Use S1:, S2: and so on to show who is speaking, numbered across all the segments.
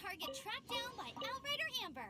S1: Target tracked down by Outrider Amber.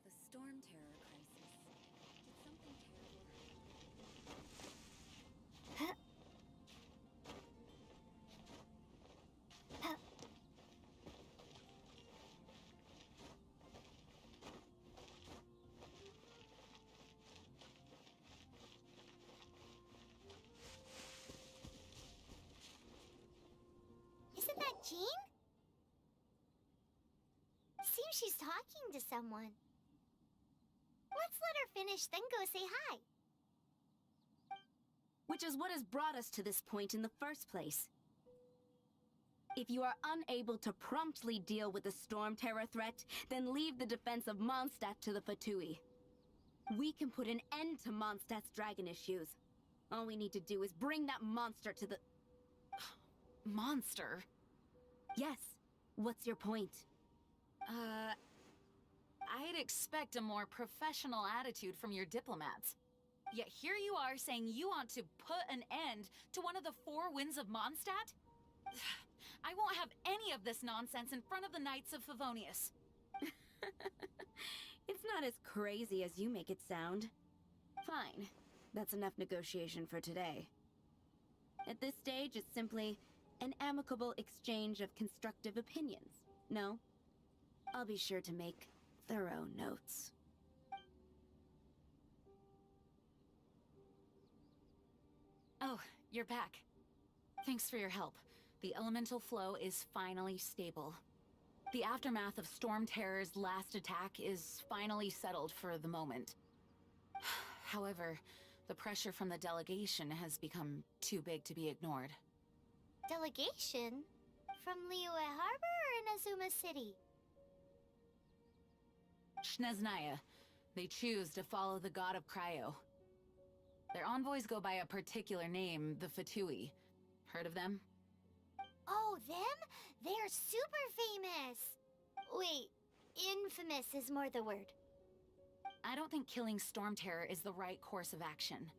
S2: The storm terror crisis. Did something terrible
S1: Huh? Huh? Isn't that Jean? Seems she's talking to someone. Let's let her finish, then go say hi.
S2: Which is what has brought us to this point in the first place. If you are unable to promptly deal with the storm terror threat, then leave the defense of Mondstadt to the Fatui. We can put an end to Mondstadt's dragon issues. All we need to do is bring that monster to the...
S3: Monster?
S2: Yes. What's your point?
S3: I'd expect a more professional attitude from your diplomats. Yet here you are saying you want to put an end to one of the four winds of Mondstadt? I won't have any of this nonsense in front of the Knights of Favonius.
S2: It's not as crazy as you make it sound. Fine. That's enough negotiation for today. At this stage, it's simply an amicable exchange of constructive opinions. No? I'll be sure to make thorough notes.
S3: Oh, you're back. Thanks for your help. The elemental flow is finally stable. The aftermath of Storm Terror's last attack is finally settled for the moment. However, the pressure from the delegation has become too big to be ignored.
S1: Delegation? From Liyue Harbor or Inazuma City?
S3: Snezhnaya. They choose to follow the god of Cryo. Their envoys go by a particular name, the Fatui. Heard of them?
S1: Oh, them? They're super famous! Wait, infamous is more the word.
S3: I don't think killing Storm Terror is the right course of action.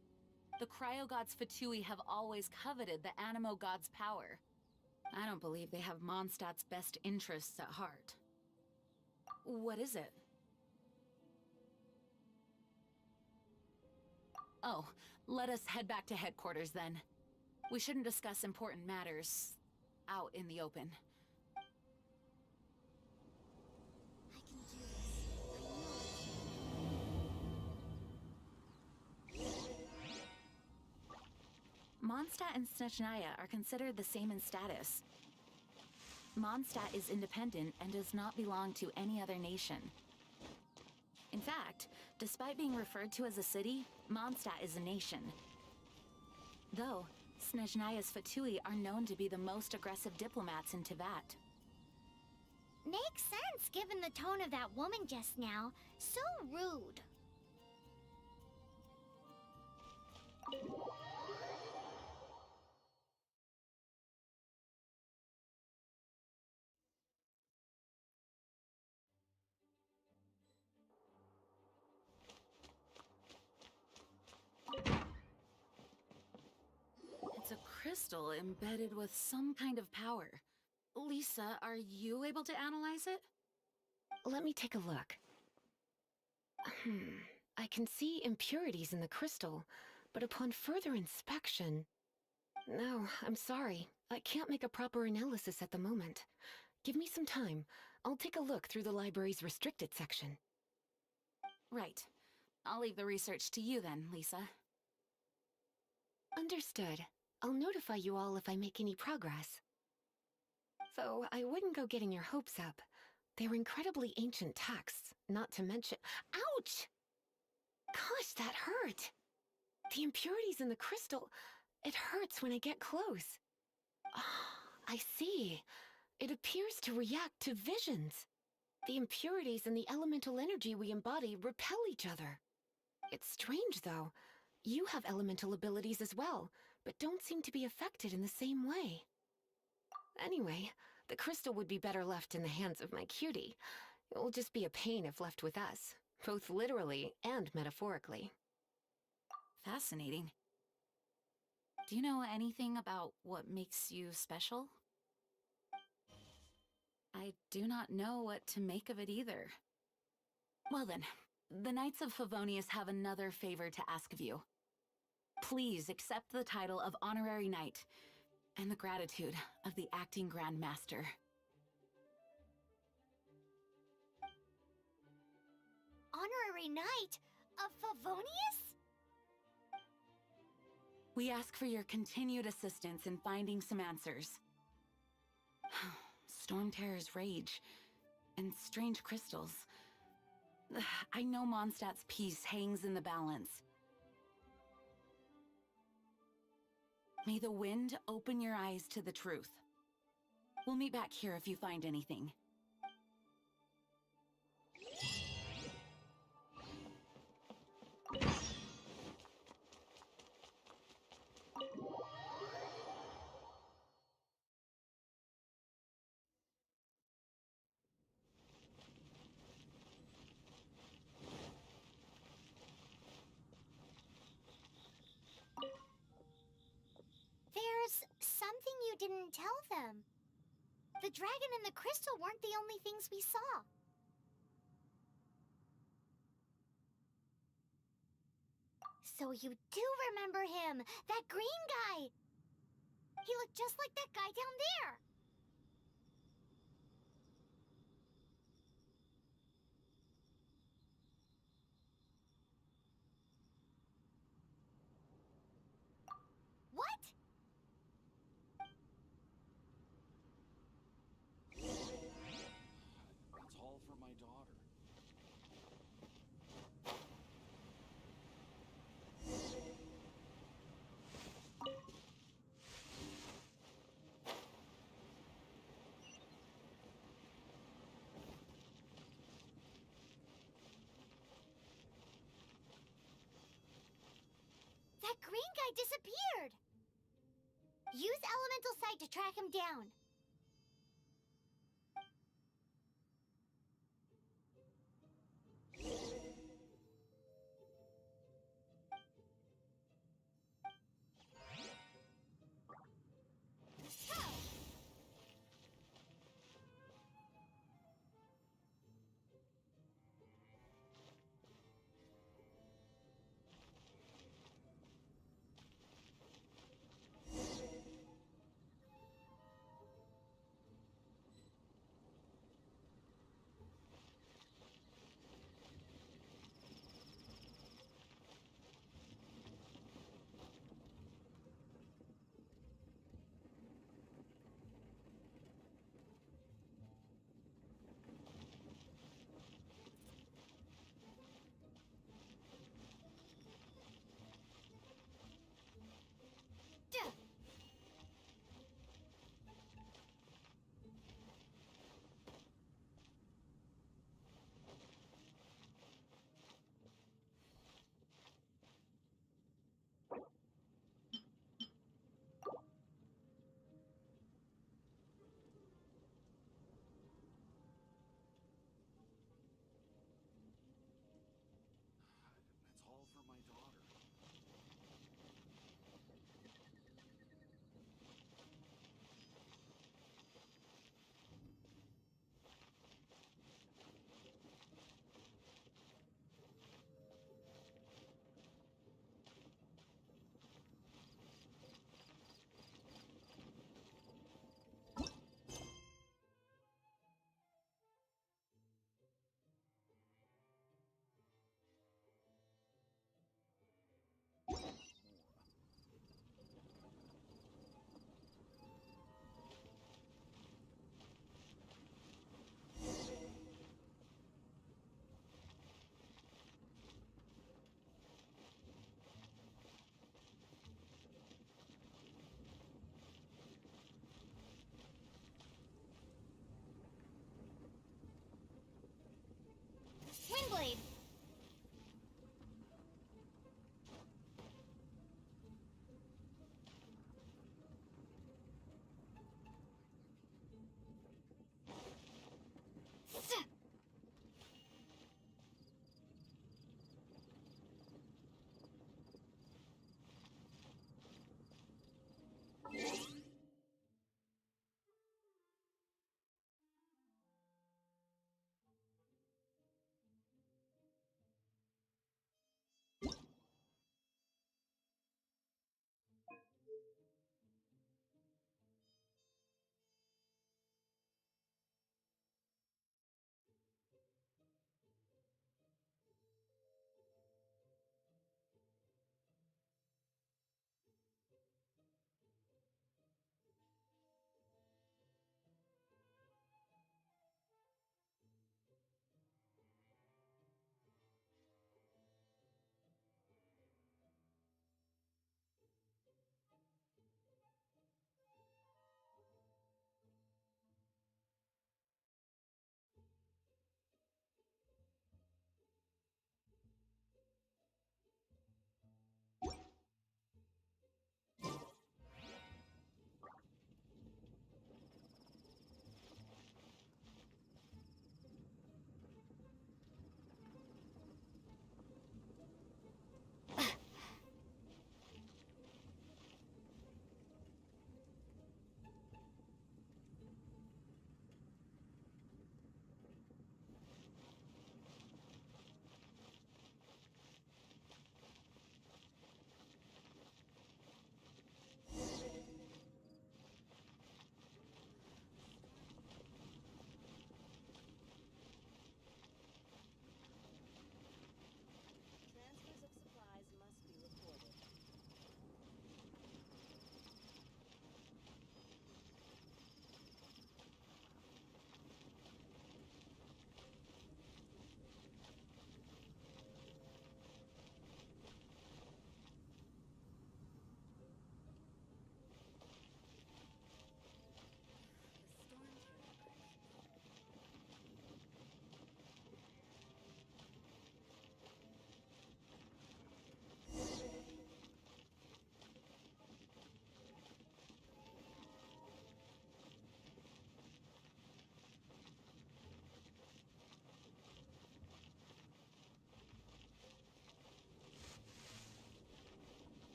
S3: The Cryo God's Fatui have always coveted the Animo God's power. I don't believe they have Mondstadt's best interests at heart. What is it? Oh, let us head back to headquarters then. We shouldn't discuss important matters out in the open.
S2: I can do this.
S3: Mondstadt and Snezhnaya are considered the same in status. Mondstadt is independent and does not belong to any other nation. In fact, despite being referred to as a city, Mondstadt is a nation. Though, Snezhnaya's Fatui are known to be the most aggressive diplomats in Teyvat.
S1: Makes sense given the tone of that woman just now. So rude.
S3: It's a crystal embedded with some kind of power. Lisa, are you able to analyze it?
S4: Let me take a look. I can see impurities in the crystal, but upon further inspection... No, I'm sorry. I can't make a proper analysis at the moment. Give me some time. I'll take a look through the library's restricted section.
S3: Right. I'll leave the research to you then, Lisa.
S4: Understood. I'll notify you all if I make any progress. Though I wouldn't go getting your hopes up. They're incredibly ancient texts, not to mention— Ouch! Gosh, that hurt! The impurities in the crystal— it hurts when I get close. Ah, I see. It appears to react to visions. The impurities and the elemental energy we embody repel each other. It's strange, though. You have elemental abilities as well, but don't seem to be affected in the same way. Anyway, the crystal would be better left in the hands of my cutie. It will just be a pain if left with us, both literally and metaphorically.
S3: Fascinating. Do you know anything about what makes you special? I do not know what to make of it either. Well then, the Knights of Favonius have another favor to ask of you. Please accept the title of Honorary Knight, and the gratitude of the Acting Grand Master.
S1: Honorary Knight of Favonius?
S3: We ask for your continued assistance in finding some answers. Storm Terror's rage, and strange crystals. I know Mondstadt's peace hangs in the balance. May the wind open your eyes to the truth. We'll meet back here if you find anything.
S1: There's something you didn't tell them. The dragon and the crystal weren't the only things we saw. So you do remember him, that green guy. He looked just like that guy down there. What?
S5: It's all for my daughter.
S1: That green guy disappeared. Use elemental sight to track him down.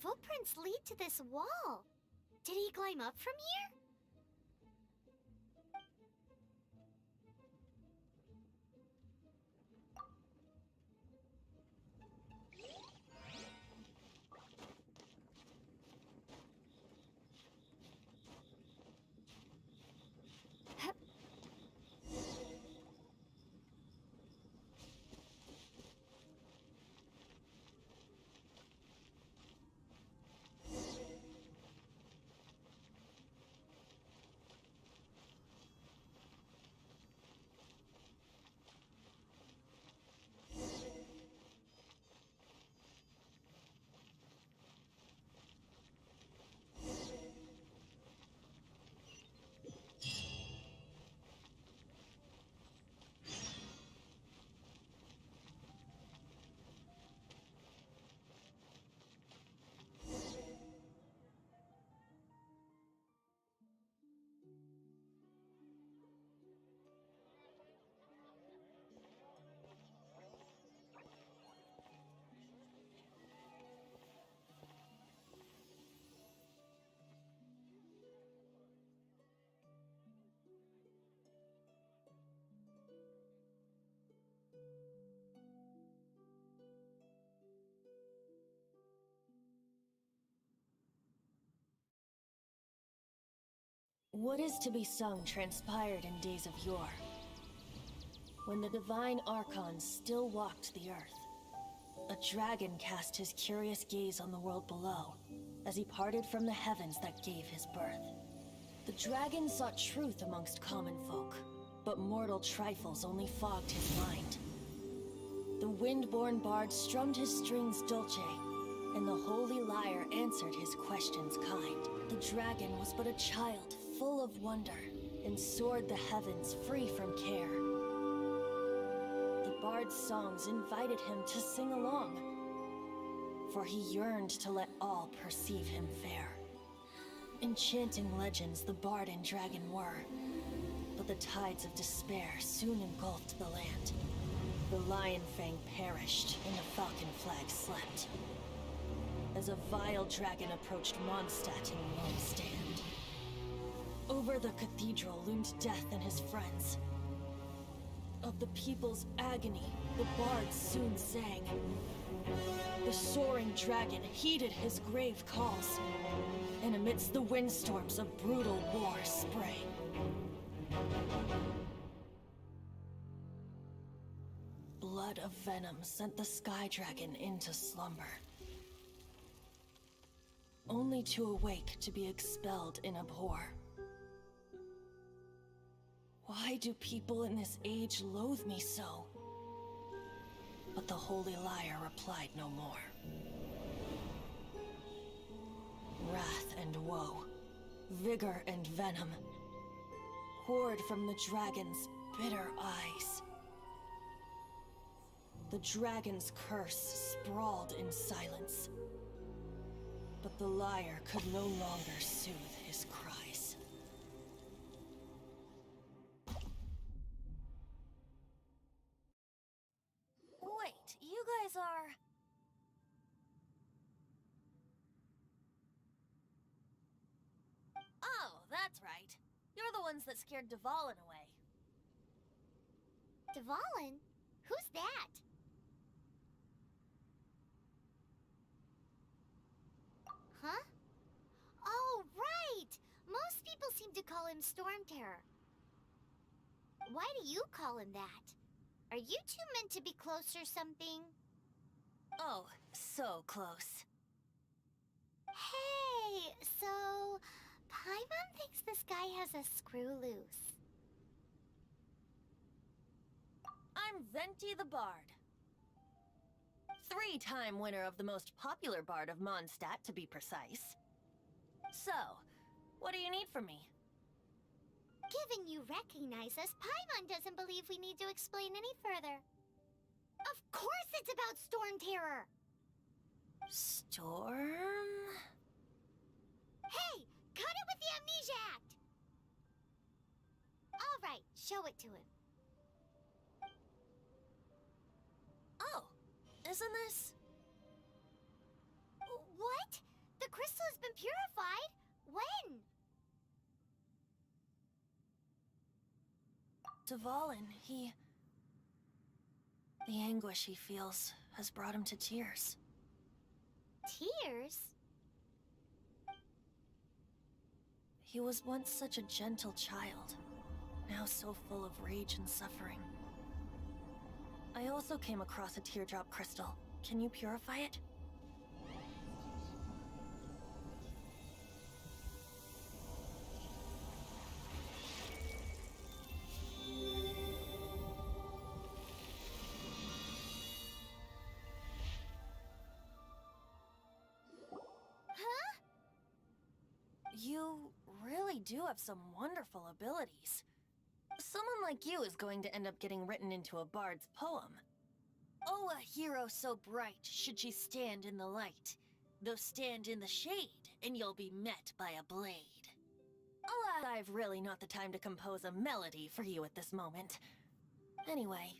S1: footprints lead to this wall. Did he climb up from here?
S6: What is to be sung transpired in days of yore, when the divine archons still walked the earth. A dragon cast his curious gaze on the world below, as he parted from the heavens that gave his birth. The dragon sought truth amongst common folk, but mortal trifles only fogged his mind. The wind-born bard strummed his strings dulce, and the holy lyre answered his questions kind. The dragon was but a child, full of wonder, and soared the heavens free from care. The bard's songs invited him to sing along, for he yearned to let all perceive him fair. Enchanting legends the bard and dragon were, but the tides of despair soon engulfed the land. The lion fang perished, and the falcon flag slept, as a vile dragon approached Mondstadt in lone stand. Over the cathedral loomed death and his friends. Of the people's agony, the bards soon sang. The soaring dragon heeded his grave calls, and amidst the windstorms a brutal war sprang. Blood of venom sent the sky dragon into slumber, only to awake to be expelled in abhor. Why do people in this age loathe me so? But the holy lyre replied no more. Wrath and woe, vigor and venom, poured from the dragon's bitter eyes. The dragon's curse sprawled in silence, but the lyre could no longer soothe his cries.
S1: Wait, you guys are... Oh, that's right. You're the ones that scared Dvalin away. Dvalin? Who's that? Huh? Oh, right! Most people seem to call him Storm Terror. Why do you call him that? Are you two meant to be close or something?
S6: Oh, so close.
S1: Hey, so... Paimon thinks this guy has a screw loose.
S6: I'm Venti the Bard. 3-time winner of the most popular bard of Mondstadt, to be precise. So, what do you need from me?
S1: Given you recognize us, Paimon doesn't believe we need to explain any further. Of course it's about Storm Terror!
S6: Storm?
S1: Hey! Cut it with the Amnesia Act! Alright, show it to him.
S6: Oh, isn't this...
S1: What? been purified? When?
S6: Dvalin, the anguish he feels has brought him to tears.
S1: Tears?
S6: He was once such a gentle child, now so full of rage and suffering. I also came across a teardrop crystal. Can you purify it?
S1: Huh?
S6: You really do have some wonderful abilities. Someone like you is going to end up getting written into a bard's poem. Oh, a hero so bright should she stand in the light. Though stand in the shade, and you'll be met by a blade. Alas, I've really not the time to compose a melody for you at this moment. Anyway,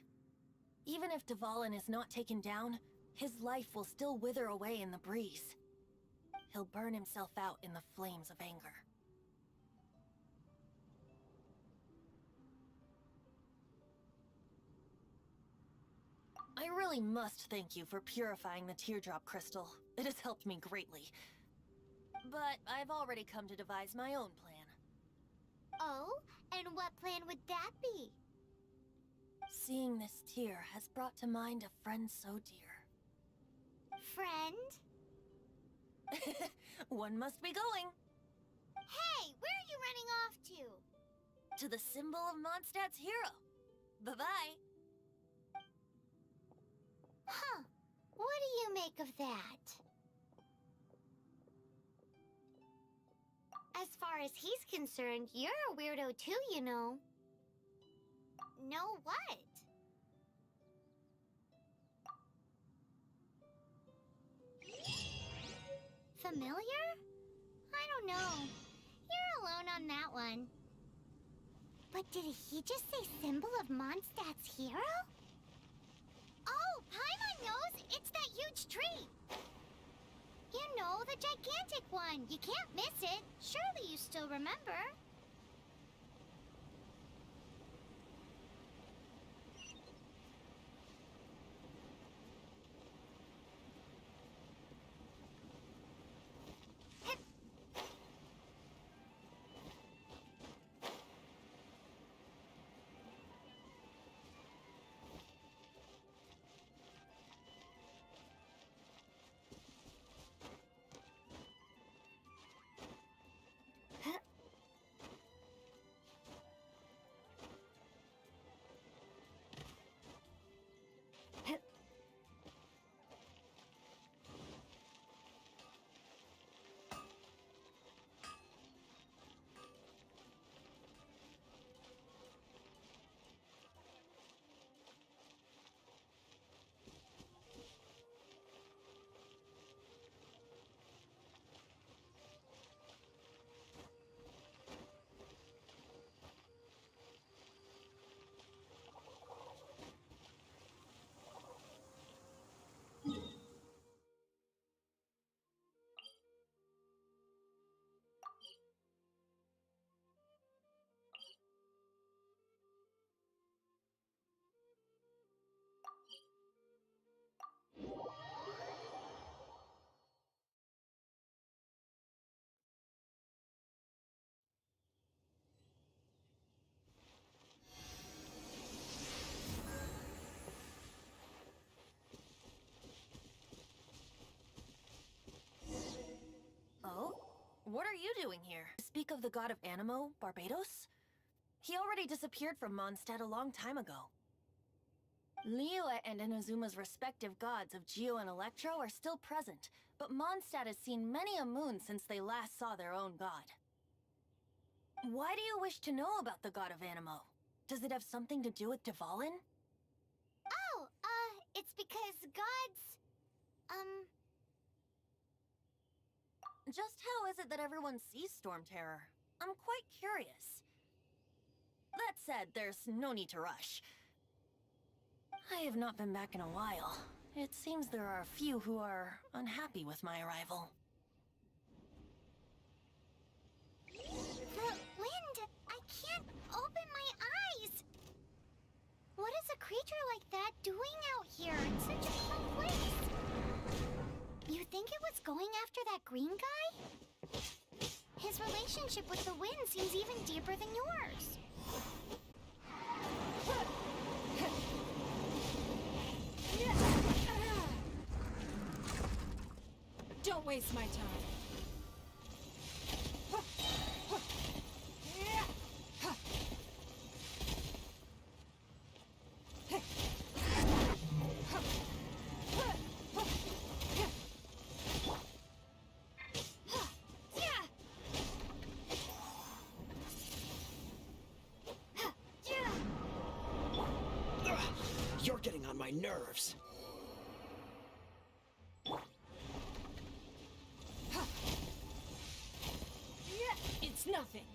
S6: even if Dvalin is not taken down, his life will still wither away in the breeze. He'll burn himself out in the flames of anger. I really must thank you for purifying the teardrop crystal. It has helped me greatly. But I've already come to devise my own plan.
S1: Oh? And what plan would that be?
S6: Seeing this tear has brought to mind a friend so dear.
S1: Friend?
S6: One must be going.
S1: Hey, where are you running off to?
S6: To the symbol of Mondstadt's hero. Bye-bye.
S1: Huh. What do you make of that? As far as he's concerned, you're a weirdo too, you know. Know what? Familiar? I don't know. You're alone on that one. But did he just say symbol of Mondstadt's hero? Oh, Paimon knows! It's that huge tree! You know, the gigantic one! You can't miss it! Surely you still remember?
S6: Oh? What are you doing here? Speak of the god of Animo, Barbados? He already disappeared from Mondstadt a long time ago. Liyue and Inazuma's respective gods of Geo and Electro are still present, but Mondstadt has seen many a moon since they last saw their own god. Why do you wish to know about the god of Animo? Does it have something to do with Dvalin?
S1: Oh, it's because gods...
S6: Just how is it that everyone sees Storm Terror? I'm quite curious. That said, there's no need to rush. I have not been back in a while. It seems there are a few who are unhappy with my arrival.
S1: What is a creature like that doing out here in such a cold place? You think it was going after that green guy? His relationship with the wind seems even deeper than yours.
S7: Don't waste my time.
S5: You're getting on my nerves.
S7: It's nothing.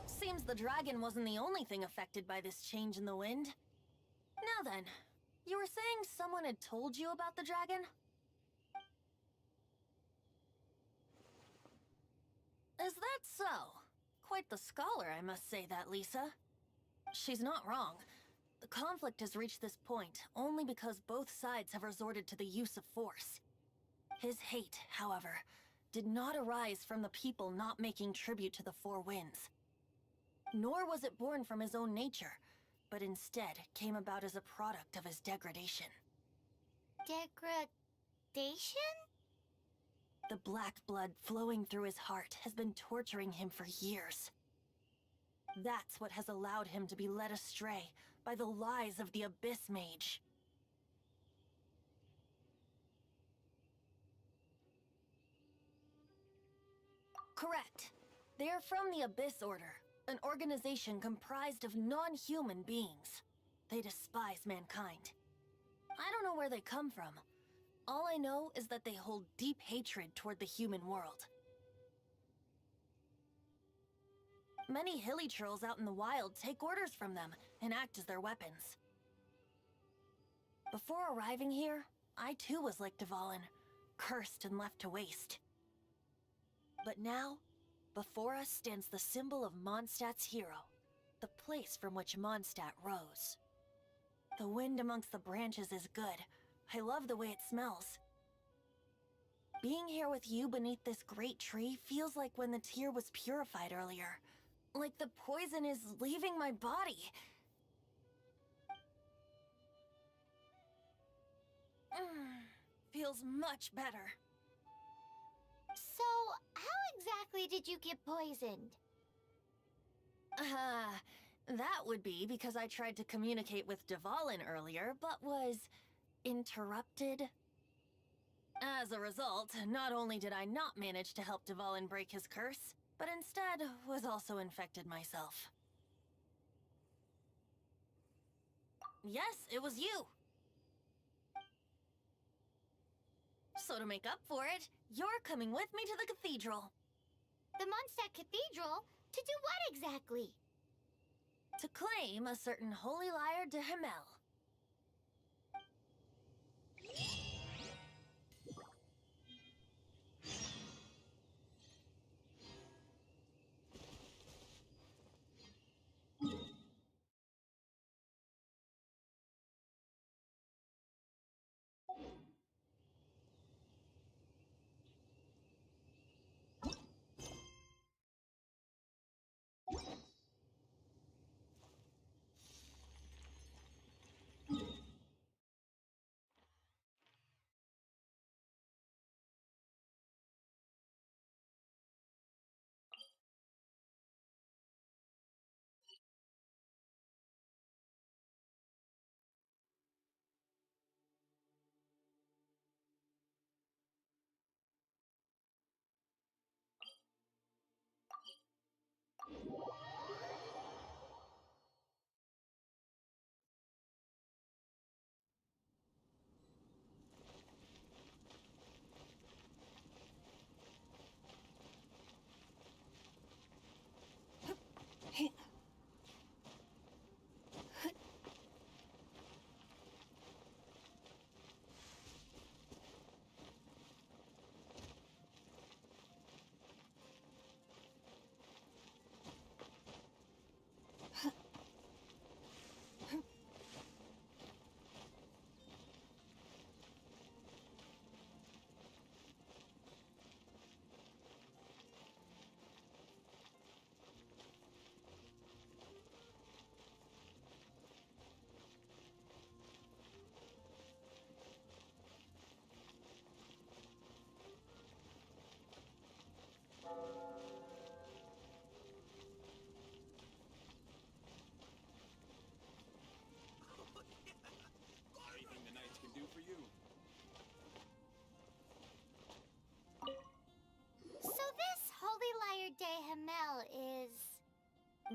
S3: Seems the dragon wasn't the only thing affected by this change in the wind. Now then, you were saying someone had told you about the dragon? Is that so? Quite the scholar, I must say that, Lisa. She's not wrong. The conflict has reached this point only because both sides have resorted to the use of force. His hate, however, did not arise from the people not making tribute to the Four Winds. Nor was it born from his own nature, but instead came about as a product of his degradation.
S1: Degradation?
S3: The black blood flowing through his heart has been torturing him for years. That's what has allowed him to be led astray by the lies of the Abyss Mage. Correct. They are from the Abyss Order, an organization comprised of non-human beings. They despise mankind. I don't know where they come from. All I know is that they hold deep hatred toward the human world. Many hilly trolls out in the wild take orders from them and act as their weapons. Before arriving here, I too was like Dvalin, cursed and left to waste. But now, before us stands the symbol of Mondstadt's hero, the place from which Mondstadt rose. The wind amongst the branches is good. I love the way it smells. Being here with you beneath this great tree feels like when the tear was purified earlier. Like the poison is leaving my body. Feels much better.
S1: So, how exactly did you get poisoned?
S3: That would be because I tried to communicate with Dvalin earlier, but was interrupted. As a result, not only did I not manage to help Dvalin break his curse, but instead was also infected myself. Yes, it was you. So to make up for it, you're coming with me to the cathedral.
S1: The Mondstadt Cathedral? To do what exactly?
S3: To claim a certain holy lyre de Himmel.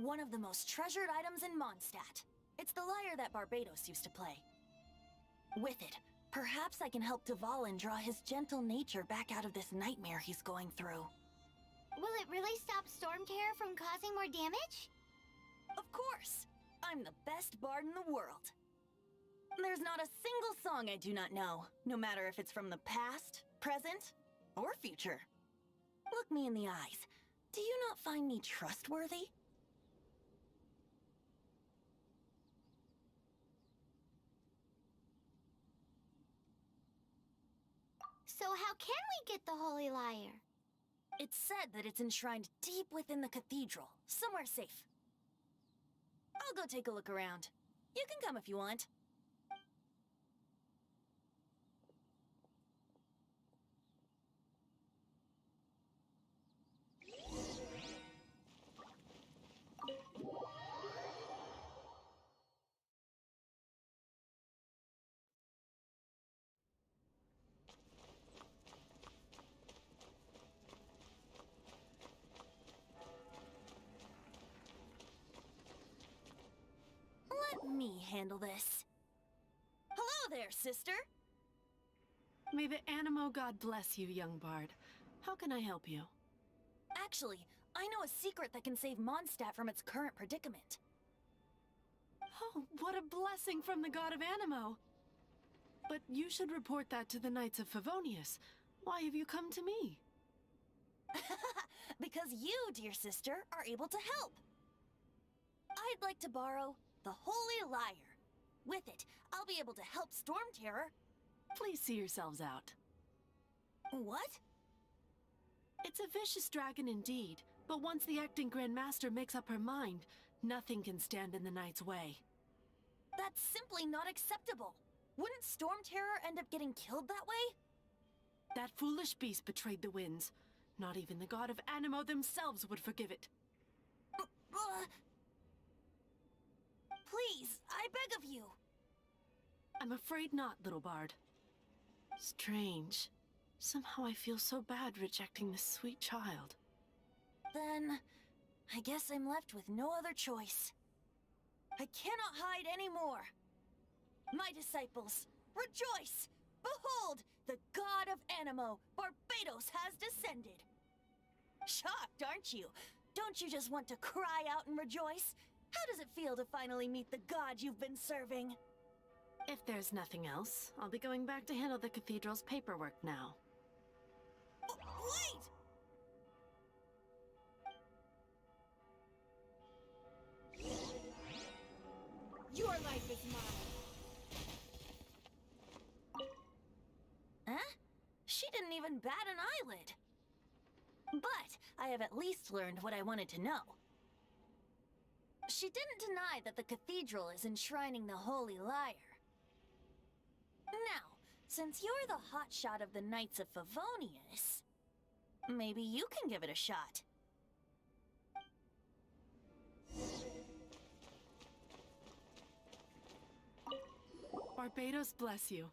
S3: one of the most treasured items in Mondstadt. It's the lyre that Barbados used to play. With it, perhaps I can help Dvalin draw his gentle nature back out of this nightmare he's going through.
S1: Will it really stop Storm Terror from causing more damage?
S3: Of course! I'm the best bard in the world. There's not a single song I do not know, no matter if it's from the past, present, or future. Look me in the eyes. Do you not find me trustworthy?
S1: So how can we get the Holy Lyre?
S3: It's said that it's enshrined deep within the cathedral, somewhere safe. I'll go take a look around. You can come if you want. Let me handle this. Hello there, sister!
S8: May the Animo God bless you, young bard. How can I help you?
S3: Actually, I know a secret that can save Mondstadt from its current predicament.
S8: Oh, what a blessing from the god of Animo! But you should report that to the Knights of Favonius. Why have you come to me?
S3: Because you, dear sister, are able to help. I'd like to borrow the Holy Lyre. With it, I'll be able to help Storm Terror.
S8: Please see yourselves out.
S3: What?
S8: It's a vicious dragon indeed, but once the acting Grand Master makes up her mind, nothing can stand in the Knight's way.
S3: That's simply not acceptable. Wouldn't Storm Terror end up getting killed that way?
S8: That foolish beast betrayed the winds. Not even the god of Animo themselves would forgive it.
S3: Please, I beg of you.
S8: I'm afraid not, little bard. Strange. Somehow I feel so bad rejecting this sweet child.
S3: Then, I guess I'm left with no other choice. I cannot hide anymore. My disciples, rejoice! Behold, the god of Animo, Barbados, has descended. Shocked, aren't you? Don't you just want to cry out and rejoice? How does it feel to finally meet the god you've been serving?
S8: If there's nothing else, I'll be going back to handle the cathedral's paperwork now.
S3: Wait!
S7: Your life is mine.
S3: Huh? She didn't even bat an eyelid. But I have at least learned what I wanted to know. She didn't deny that the cathedral is enshrining the Holy Lyre. Now, since you're the hotshot of the Knights of Favonius, maybe you can give it a shot.
S8: Barbados bless you.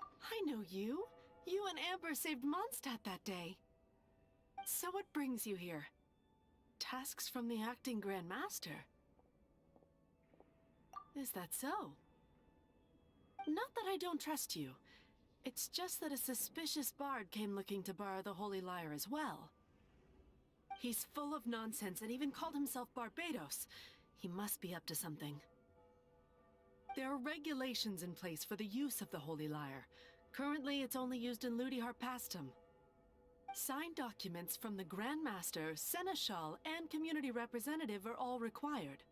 S8: I know you. You and Amber saved Mondstadt that day. So what brings you here? Tasks from the acting Grand Master. Is that so? Not that I don't trust you. It's just that a suspicious bard came looking to borrow the Holy Lyre as well. He's full of nonsense and even called himself Barbados. He must be up to something. There are regulations in place for the use of the Holy Lyre. Currently, it's only used in Ludi Harpastum. Signed documents from the Grand Master, Seneschal, and Community Representative are all required.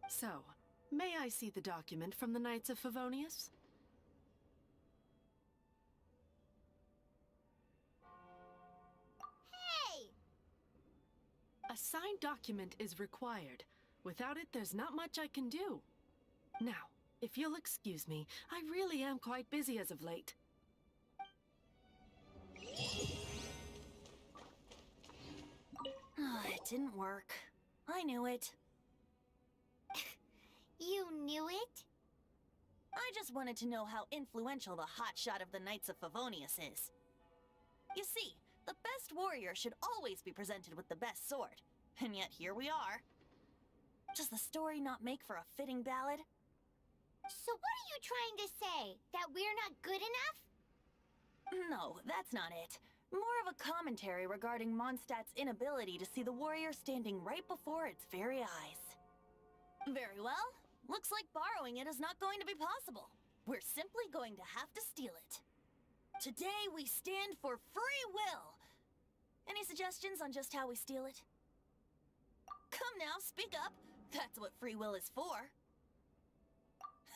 S8: So, may I see the document from the Knights of Favonius?
S1: Hey!
S8: A signed document is required. Without it, there's not much I can do. Now, if you'll excuse me, I really am quite busy as of late.
S3: It didn't work. I knew it.
S1: You knew it?
S3: I just wanted to know how influential the hotshot of the Knights of Favonius is. You see,
S9: The best warrior should always be presented with the best sword. And yet here we are. Does the story not make for a fitting ballad?
S1: So what are you trying to say? That we're not good enough?
S9: No, that's not it. More of a commentary regarding Mondstadt's inability to see the warrior standing right before its very eyes. Very well. Looks like borrowing it is not going to be possible. We're simply going to have to steal it. Today we stand for free will. Any suggestions on just how we steal it? Come now, speak up. That's what free will is for.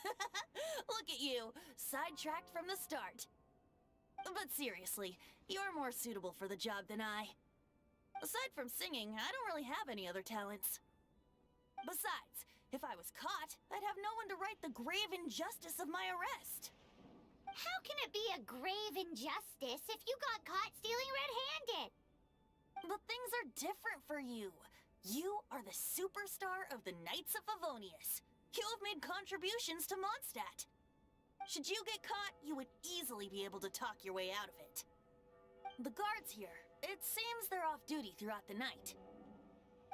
S9: Look at you, sidetracked from the start. But seriously, you're more suitable for the job than I. Aside from singing, I don't really have any other talents. Besides, if I was caught, I'd have no one to right the grave injustice of my arrest.
S1: How can it be a grave injustice if you got caught stealing red-handed?
S9: But things are different for you. You are the superstar of the Knights of Favonius. You have made contributions to Mondstadt. Should you get caught, you would easily be able to talk your way out of it. The guards here, it seems they're off duty throughout the night.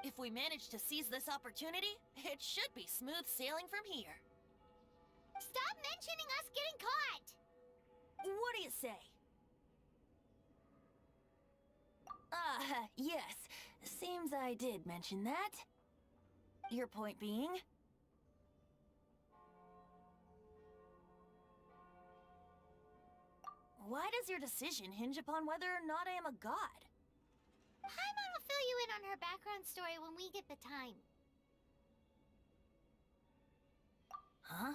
S9: If we manage to seize this opportunity, it should be smooth sailing from here.
S1: Stop mentioning us getting caught!
S9: What do you say? Yes. Seems I did mention that. Your point being? Why does your decision hinge upon whether or not I am a god?
S1: Paimon will fill you in on her background story when we get the time.
S9: Huh?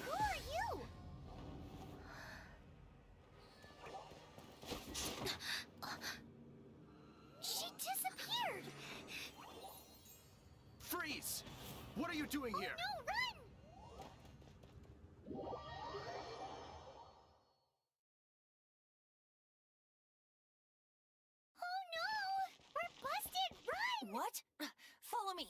S1: Who are you? She disappeared!
S5: Freeze! What are you doing here?
S1: No,
S9: What? Follow me.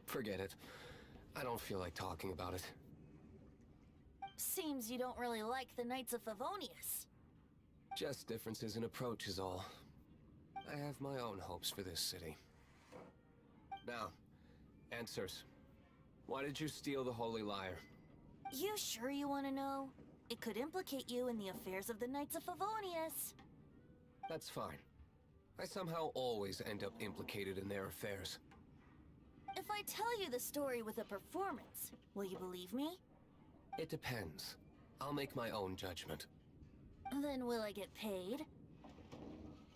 S10: Forget it. I don't feel like talking about it.
S9: Seems you don't really like the Knights of Favonius.
S10: Just differences in approach is all. I have my own hopes for this city. Now, answers. Why did you steal the Holy Lyre?
S9: You sure you want to know? It could implicate you in the affairs of the Knights of Favonius.
S10: That's fine. I somehow always end up implicated in their affairs.
S9: If I tell you the story with a performance, will you believe me?
S10: It depends. I'll make my own judgment.
S9: Then will I get paid?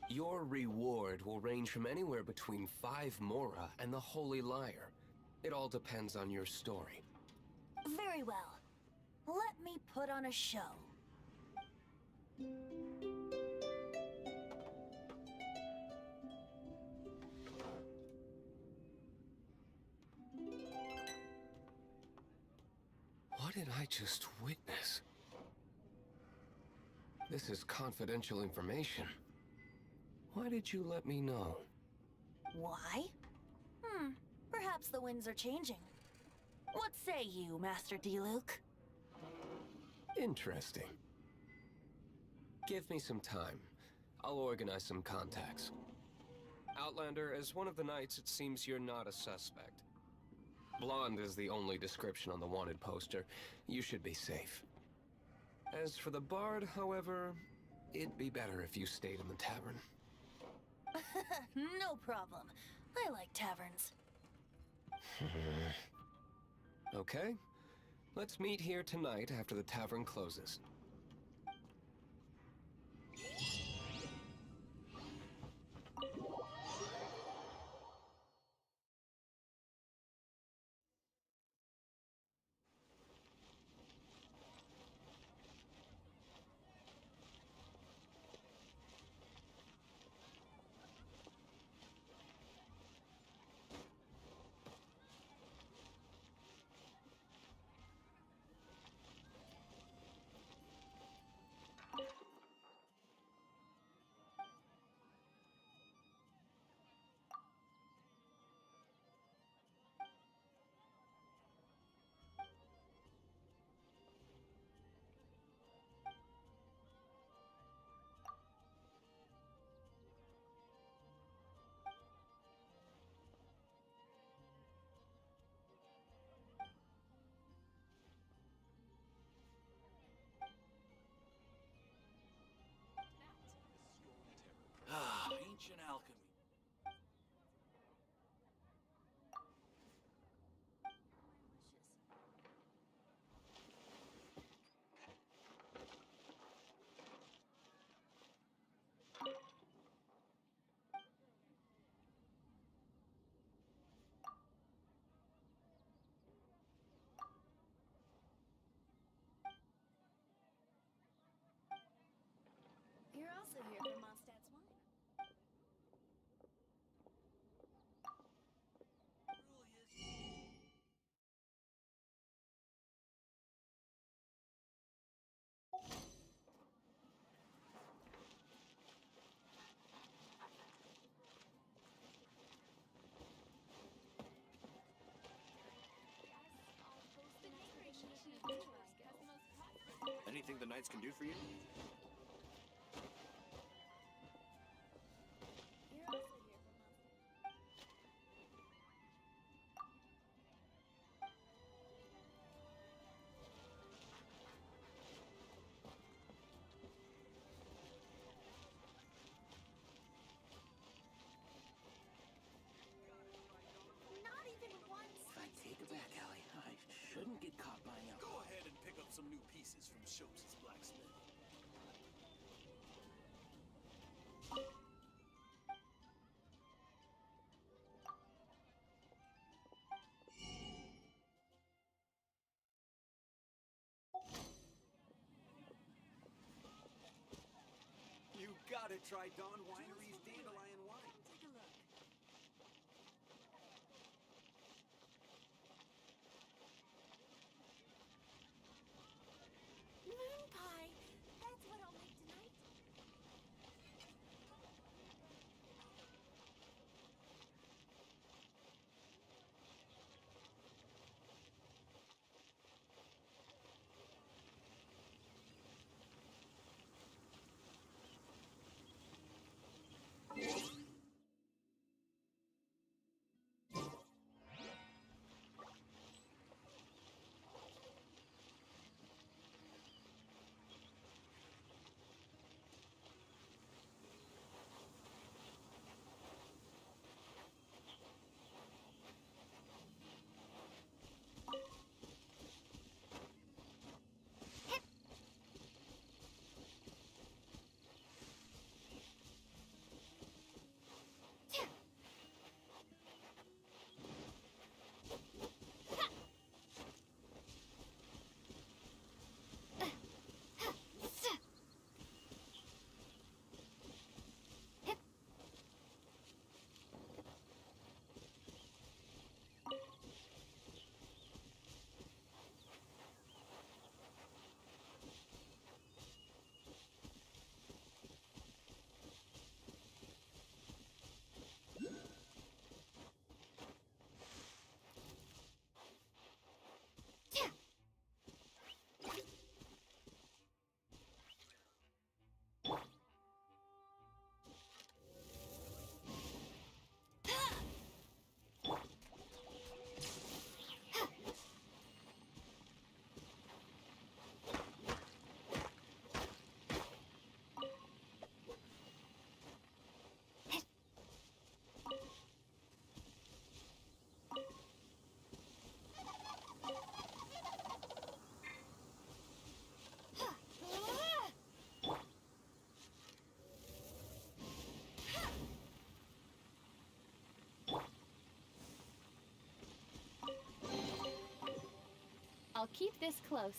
S10: Your reward will range from anywhere between 5 Mora and the Holy Lyre. It all depends on your story.
S9: Very well. Let me put on a show.
S10: What did I just witness? This is confidential information. Why did you let me know?
S9: Why? Perhaps the winds are changing. What say you, Master D-Luke?
S10: Interesting. Give me some time. I'll organize some contacts. Outlander, as one of the knights, it seems you're not a suspect. Blonde is the only description on the wanted poster. You should be safe. As for the bard, however, it'd be better if you stayed in the tavern.
S9: No problem. I like taverns.
S10: Okay. Let's meet here tonight after the tavern closes.
S5: Ancient alchemy.
S2: You're also here for Mondstadt's wine.
S5: Anything the Knights can do for you?
S2: You're also here for Mondstadt.
S1: Not even once.
S5: I take it back, Allie. I shouldn't get caught buying alcohol. Go ahead and pick up some new pieces from Shopes' blacksmith. try Dawn Winery's Dandelion Wine.
S2: Take a look.
S1: Moon pie. That's what I'll make tonight.
S11: I'll keep this close.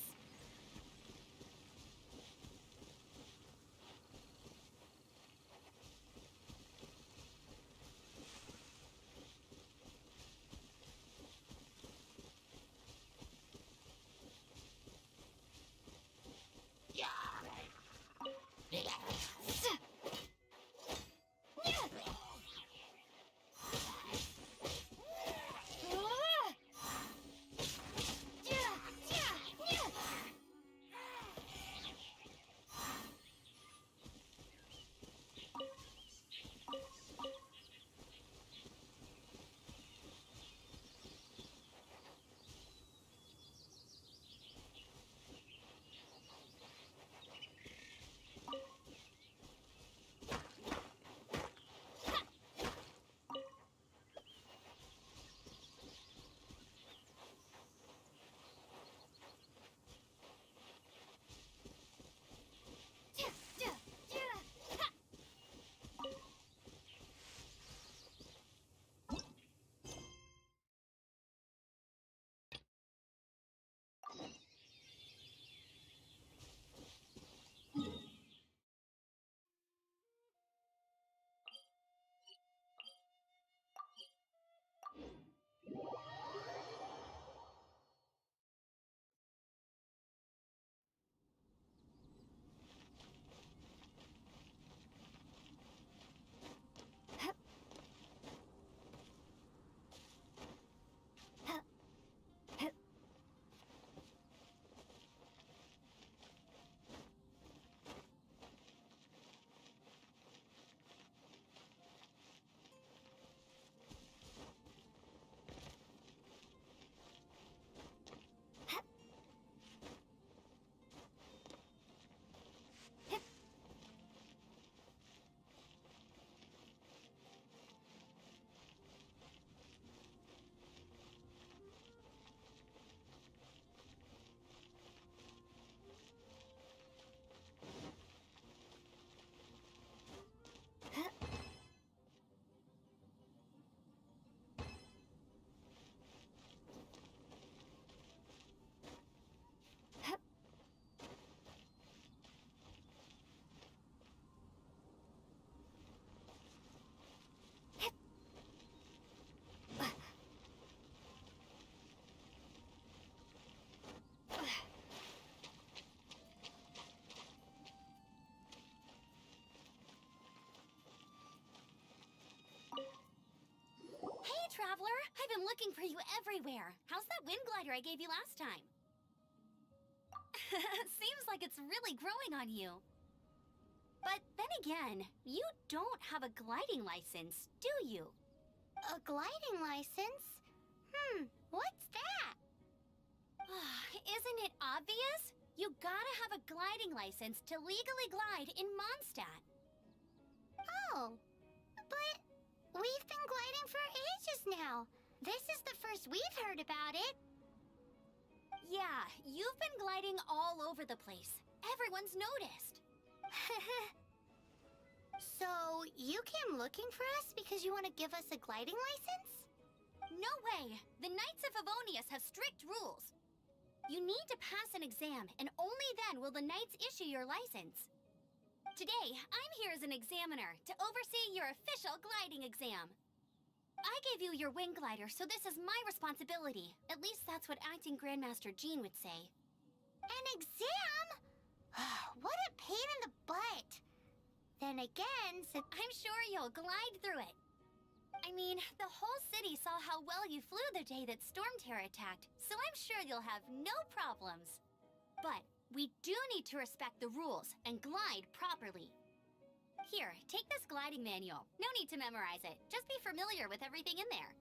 S1: looking for you everywhere. How's that wind glider I gave you last time? Seems like it's really growing on you. But then again, you don't have a gliding license, do you? A gliding license? What's that? Isn't it obvious? You gotta have a gliding license to legally glide in Mondstadt. Oh, but we've been gliding for ages now. This is the first we've heard about it. Yeah, you've been gliding all over the place. Everyone's noticed. So, you came looking for us because you want to give us a gliding license? No way! The Knights of Favonius have strict rules. You need to pass an exam, and only then will the Knights issue your license. Today, I'm here as an examiner to oversee your official gliding exam. I gave you your wing glider, so this is my responsibility. At least that's what Acting Grandmaster Jean would say. An exam? What a pain in the butt. Then again, I'm sure you'll glide through it. I mean, the whole city saw how well you flew the day that Storm Terror attacked, so I'm sure you'll have no problems. But we do need to respect the rules and glide properly. Here, take this gliding manual. No need to memorize it. Just be familiar with everything in there.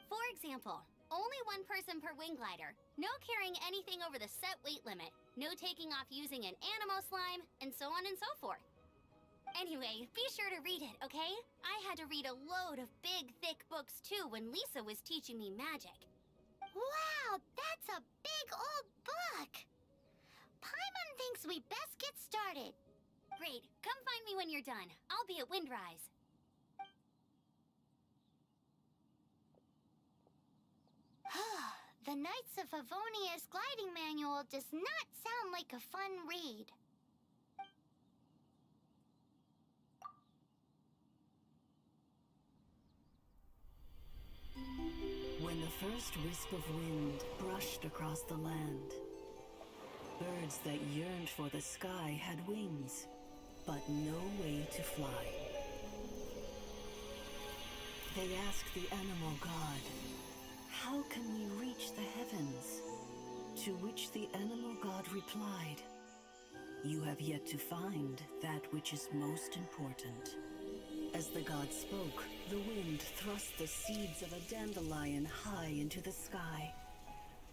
S1: For example, only one person per wing glider. No carrying anything over the set weight limit. No taking off using an animo slime, and so on and so forth. Anyway, be sure to read it, okay? I had to read a load of big, thick books too when Lisa was teaching me magic. Wow, that's a big old book! Paimon thinks we best get started. Great, come find me when you're done. I'll be at Windrise. The Knights of Favonius gliding manual does not sound like a fun read.
S11: When the first wisp of wind brushed across the land, birds that yearned for the sky had wings, but no way to fly. They asked the animal god, "How can we reach the heavens?" To which the animal god replied, "You have yet to find that which is most important." As the god spoke, the wind thrust the seeds of a dandelion high into the sky.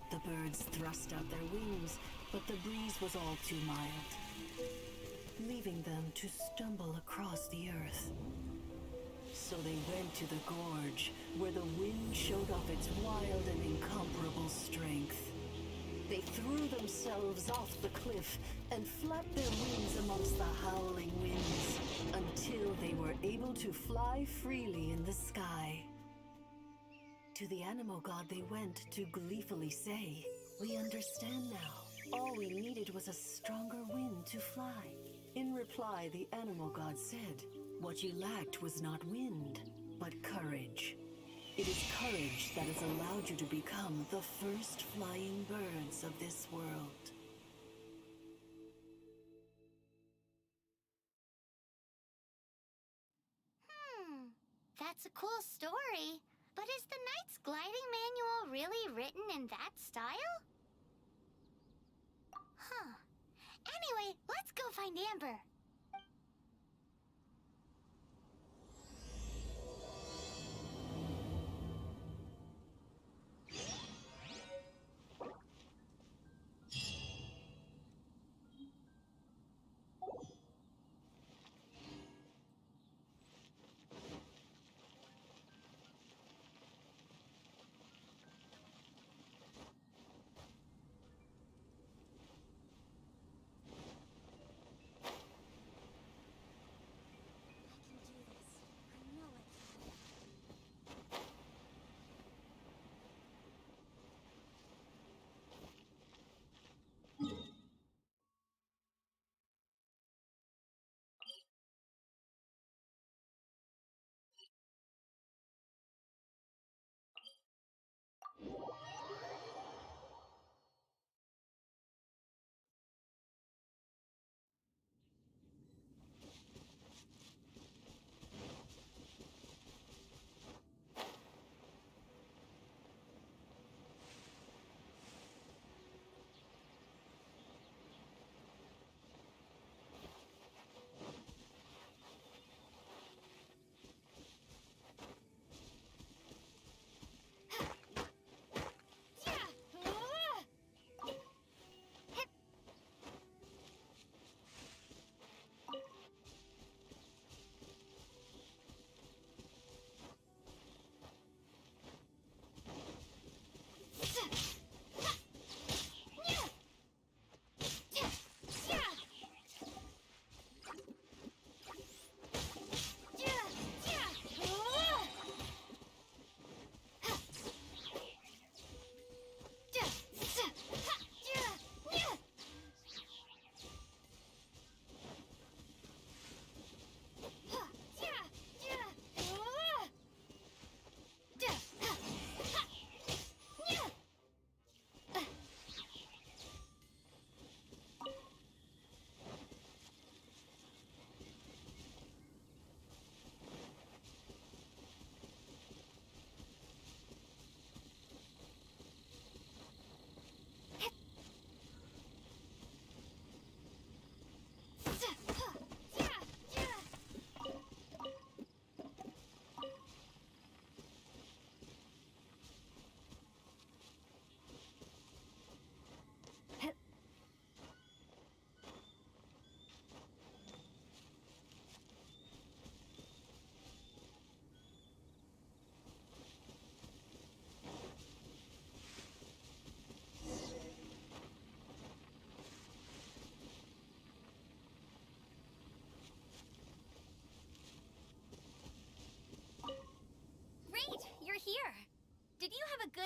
S11: The birds thrust out their wings, but the breeze was all too mild, leaving them to stumble across the earth. So they went to the gorge, where the wind showed off its wild and incomparable strength. They threw themselves off the cliff and flapped their wings amongst the howling winds until they were able to fly freely in the sky. To the animal god they went to gleefully say, "We understand now. All we needed was a stronger wind to fly." In reply, the animal god said, "What you lacked was not wind, but courage. It is courage that has allowed you to become the first flying birds of this world."
S1: That's a cool story. But is the Knight's gliding manual really written in that style? Anyway, let's go find Amber.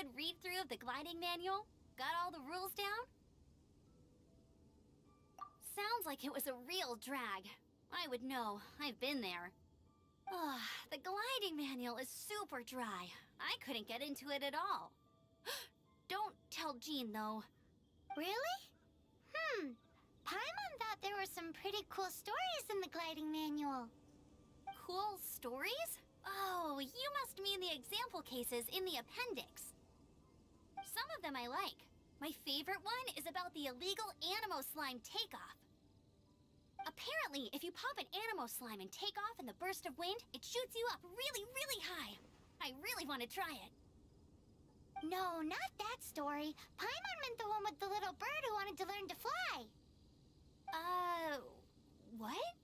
S2: good read-through of the gliding manual? Got all the rules down? Sounds like it was a real drag. I would know. I've been there. Ugh, the gliding manual is super dry. I couldn't get into it at all. Don't tell Jean, though.
S1: Really? Paimon thought there were some pretty cool stories in the gliding manual.
S2: Cool stories? Oh, you must mean the example cases in the appendix. Some of them I like. My favorite one is about the illegal Animo slime takeoff. Apparently, if you pop an Animo slime and take off in the burst of wind, it shoots you up really, really high. I really want to try it.
S1: No, not that story. Paimon meant the one with the little bird who wanted to learn to fly.
S2: What?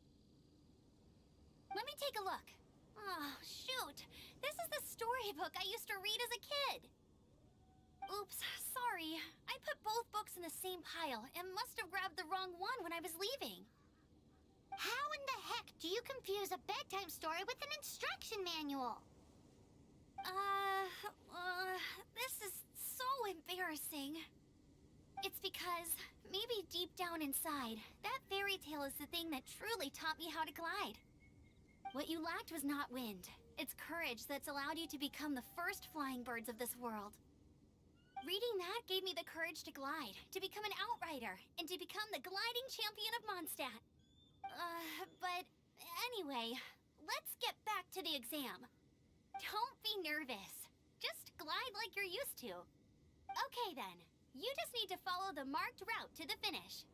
S2: Let me take a look. Oh, shoot. This is the storybook I used to read as a kid. Oops, sorry. I put both books in the same pile and must have grabbed the wrong one when I was leaving.
S1: How in the heck do you confuse a bedtime story with an instruction manual?
S2: This is so embarrassing. It's because, maybe deep down inside, that fairy tale is the thing that truly taught me how to glide. What you lacked was not wind. It's courage that's allowed you to become the first flying birds of this world. Reading that gave me the courage to glide, to become an outrider, and to become the gliding champion of Mondstadt. But anyway, let's get back to the exam. Don't be nervous. Just glide like you're used to. Okay then, you just need to follow the marked route to the finish.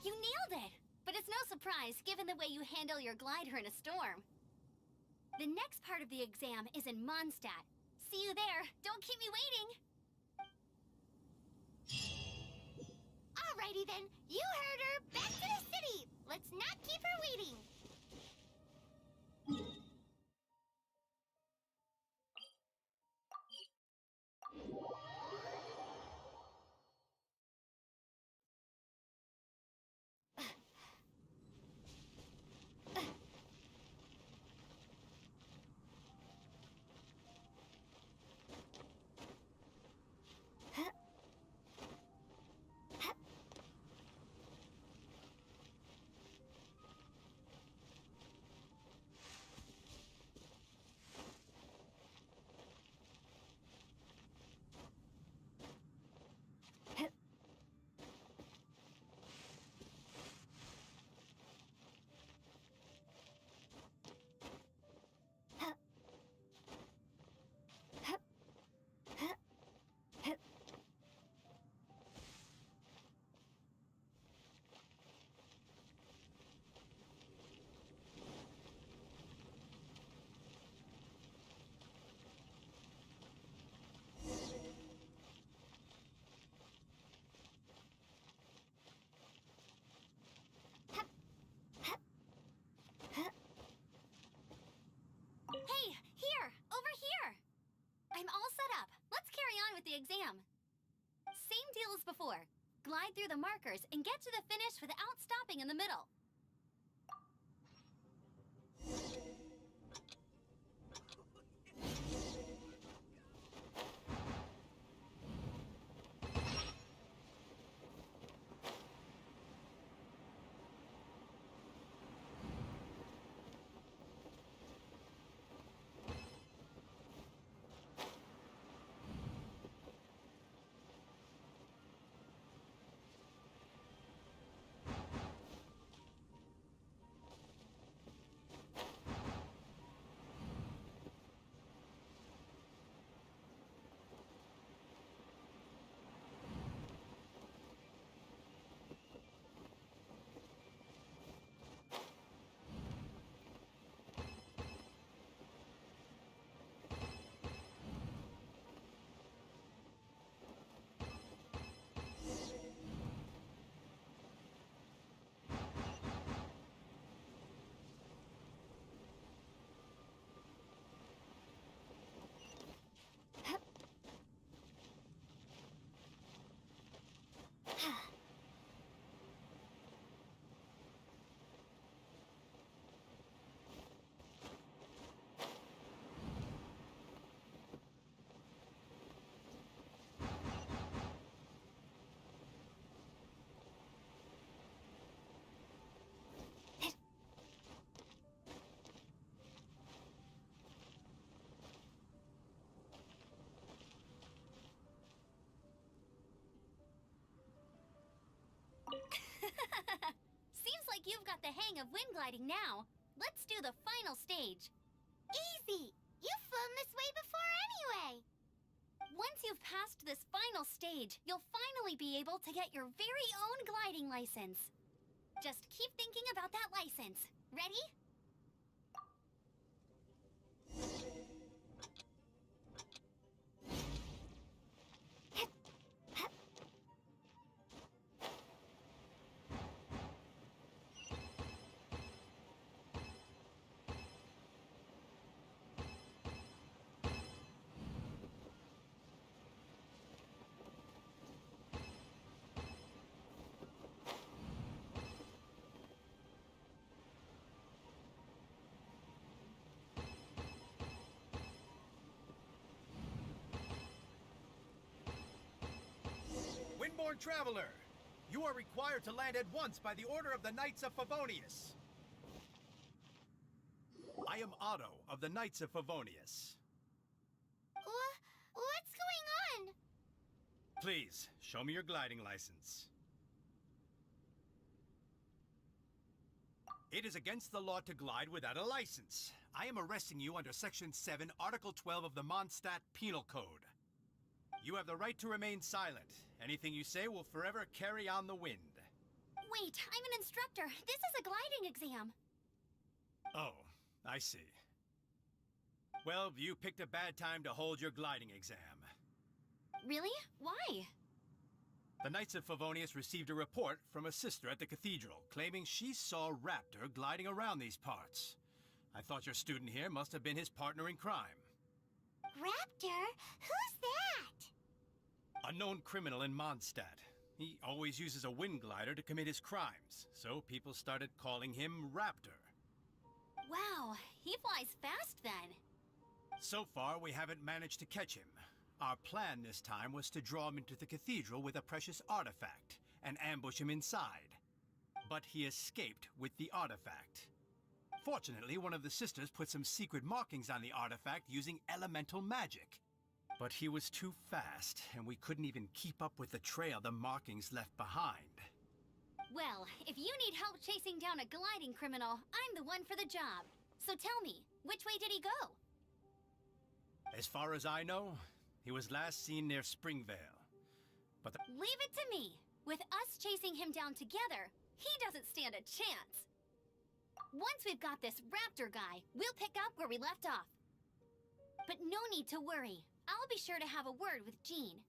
S2: You nailed it! But it's no surprise, given the way you handle your glider in a storm. The next part of the exam is in Mondstadt. See you there. Don't keep me waiting!
S1: Alrighty then, you heard her. Back to the city! Let's not keep her waiting!
S2: Hey, here! Over here! I'm all set up. Let's carry on with the exam. Same deal as before. Glide through the markers and get to the finish without stopping in the middle. hang of wind gliding now. Let's do the final stage.
S1: Easy! You've flown this way before anyway!
S2: Once you've passed this final stage, you'll finally be able to get your very own gliding license. Just keep thinking about that license. Ready?
S12: Windborn Traveler, you are required to land at once by the order of the Knights of Favonius. I am Otto of the Knights of Favonius.
S1: What's going on?
S12: Please, show me your gliding license. It is against the law to glide without a license. I am arresting you under Section 7, Article 12 of the Mondstadt Penal Code. You have the right to remain silent. Anything you say will forever carry on the wind.
S2: Wait, I'm an instructor. This is a gliding exam.
S12: Oh, I see. Well, you picked a bad time to hold your gliding exam.
S2: Really? Why?
S12: The Knights of Favonius received a report from a sister at the cathedral claiming she saw Raptor gliding around these parts. I thought your student here must have been his partner in crime.
S1: Raptor? Who's that?
S12: Unknown criminal in Mondstadt. He always uses a wind glider to commit his crimes, so people started calling him Raptor.
S2: Wow, he flies fast then.
S12: So far, we haven't managed to catch him. Our plan this time was to draw him into the cathedral with a precious artifact and ambush him inside. But he escaped with the artifact. Fortunately, one of the sisters put some secret markings on the artifact using elemental magic. But he was too fast, and we couldn't even keep up with the trail the markings left behind.
S2: Well, if you need help chasing down a gliding criminal, I'm the one for the job. So tell me, which way did he go?
S12: As far as I know, he was last seen near Springvale. But
S2: Leave it to me. With us chasing him down together, he doesn't stand a chance. Once we've got this Raptor guy, we'll pick up where we left off. But no need to worry. I'll be sure to have a word with Jean.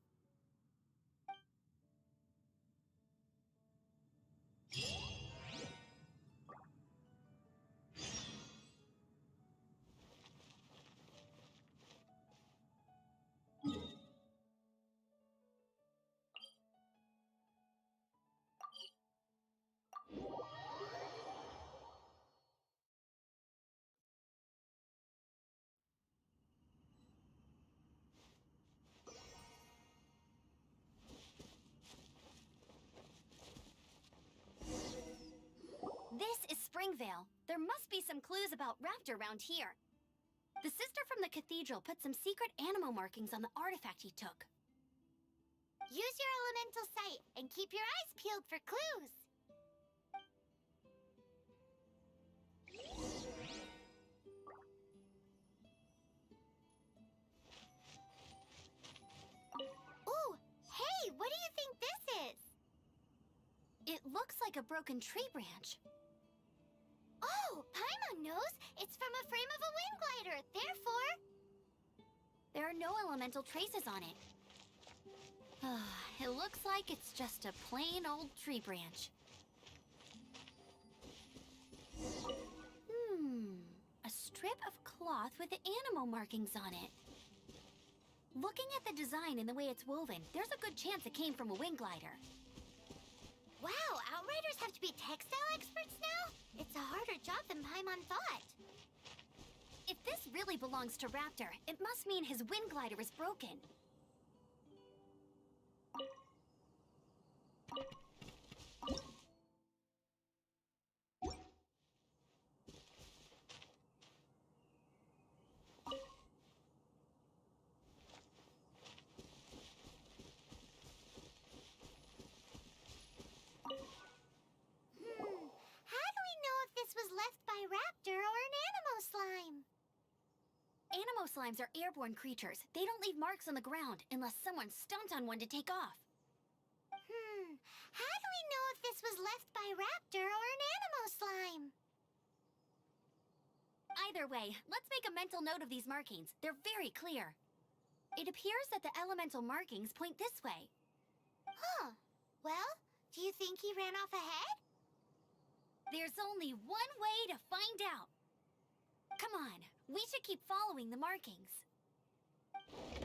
S2: This is Springvale. There must be some clues about Raptor around here. The sister from the cathedral put some secret animal markings on the artifact he took.
S1: Use your elemental sight and keep your eyes peeled for clues. Ooh, hey, what do you think this is?
S2: It looks like a broken tree branch.
S1: Oh, Paimon knows. It's from a frame of a wind glider. Therefore,
S2: There are no elemental traces on it. It looks like it's just a plain old tree branch. A strip of cloth with animal markings on it. Looking at the design and the way it's woven, there's a good chance it came from a wind glider.
S1: wow, Outriders have to be textile experts now? It's a harder job than Paimon thought.
S2: If this really belongs to Raptor, it must mean his wind glider is broken.
S1: How do we know if this
S2: Animo slimes are airborne creatures. They don't leave marks on the ground unless someone stomped on one to take off.
S1: How do we know if this was left by Raptor or an Animo slime?
S2: Either way, let's make a mental note of these markings. They're very clear. It appears that the elemental markings point this way.
S1: Huh. Well, do you think he ran off ahead?
S2: There's only one way to find out. Come on, we should keep following the markings.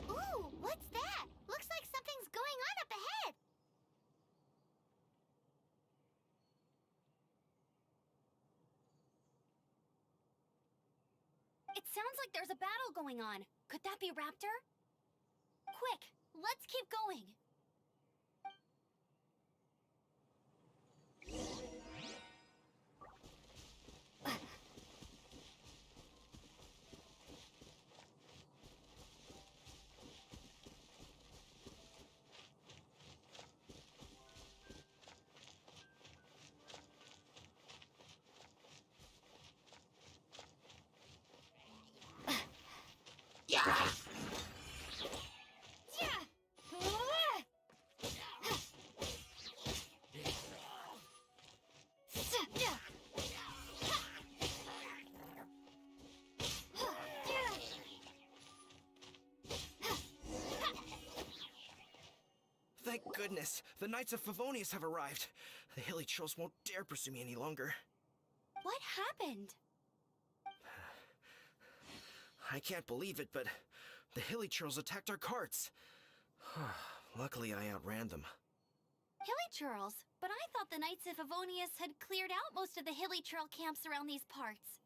S1: Ooh, what's that? Looks like something's going on up ahead.
S2: It sounds like there's a battle going on. Could that be Raptor? Quick, let's keep going.
S13: Thank goodness, the Knights of Favonius have arrived. The hilly trolls won't dare pursue me any longer.
S2: What happened?
S13: I can't believe it, but the hilly trolls attacked our carts. Luckily, I outran them.
S2: Hilly Churls? But I thought the Knights of Favonius had cleared out most of the Hilly Churl camps around these parts.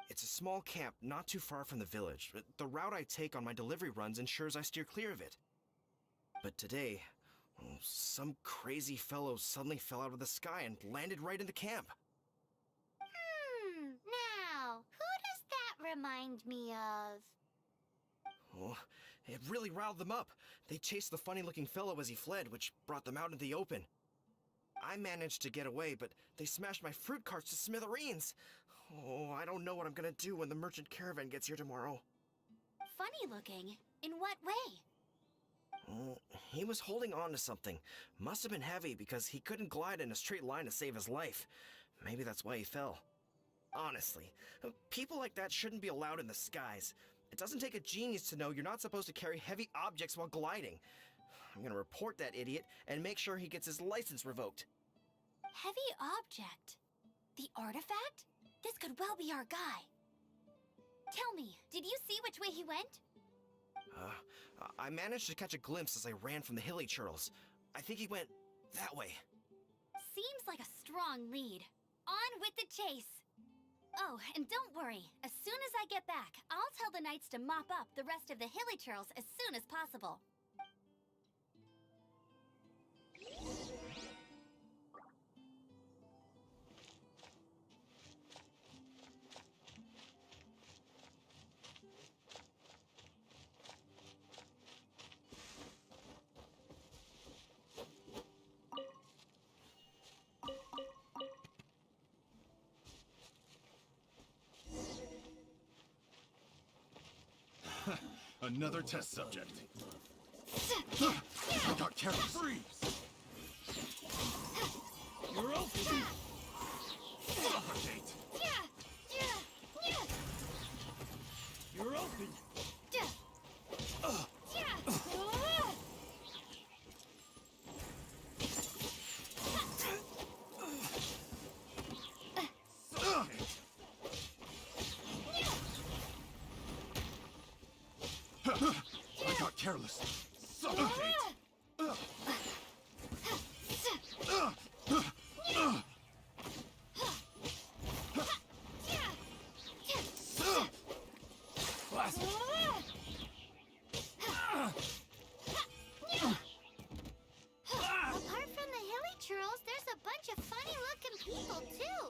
S13: It's a small camp not too far from the village. The route I take on my delivery runs ensures I steer clear of it. But today, some crazy fellow suddenly fell out of the sky and landed right in the camp.
S1: Now, who does that remind me of?
S13: Oh, it really riled them up. They chased the funny-looking fellow as he fled, which brought them out in the open. I managed to get away, but they smashed my fruit carts to smithereens. Oh, I don't know what I'm gonna do when the merchant caravan gets here tomorrow.
S2: Funny looking? In what way?
S13: Oh, he was holding on to something. Must have been heavy because he couldn't glide in a straight line to save his life. Maybe that's why he fell. Honestly, people like that shouldn't be allowed in the skies. It doesn't take a genius to know you're not supposed to carry heavy objects while gliding. I'm gonna report that idiot and make sure he gets his license revoked.
S2: Heavy object? The artifact? This could well be our guy. Tell me, did you see which way he went?
S13: I managed to catch a glimpse as I ran from the hilly churls. I think he went that way.
S2: Seems like a strong lead. On with the chase! Oh, and don't worry. As soon as I get back, I'll tell the knights to mop up the rest of the hilly churls as soon as possible.
S14: Another test subject. I got carried. Freeze! You're open! Suffocate! You're open! I got careless. Suffocate! Blast!
S1: Apart from the hilly churls, there's a bunch of funny-looking people, too.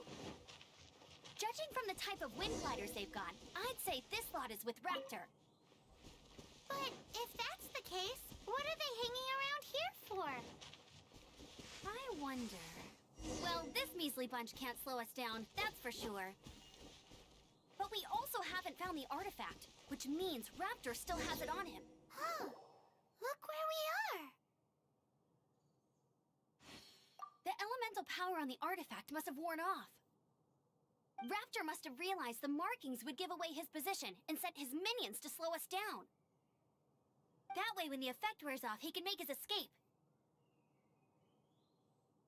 S2: Judging from the type of wind gliders they've got, I'd say this lot is with Raptor.
S1: But if that's the case, what are they hanging around here for?
S2: I wonder... Well, this measly bunch can't slow us down, that's for sure. But But we also haven't found the artifact, which means Raptor still has it on him.
S1: Huh. Look where we are.
S2: The elemental power on the artifact must have worn off. Raptor must have realized the markings would give away his position and sent his minions to slow us down. That way, when the effect wears off, he can make his escape.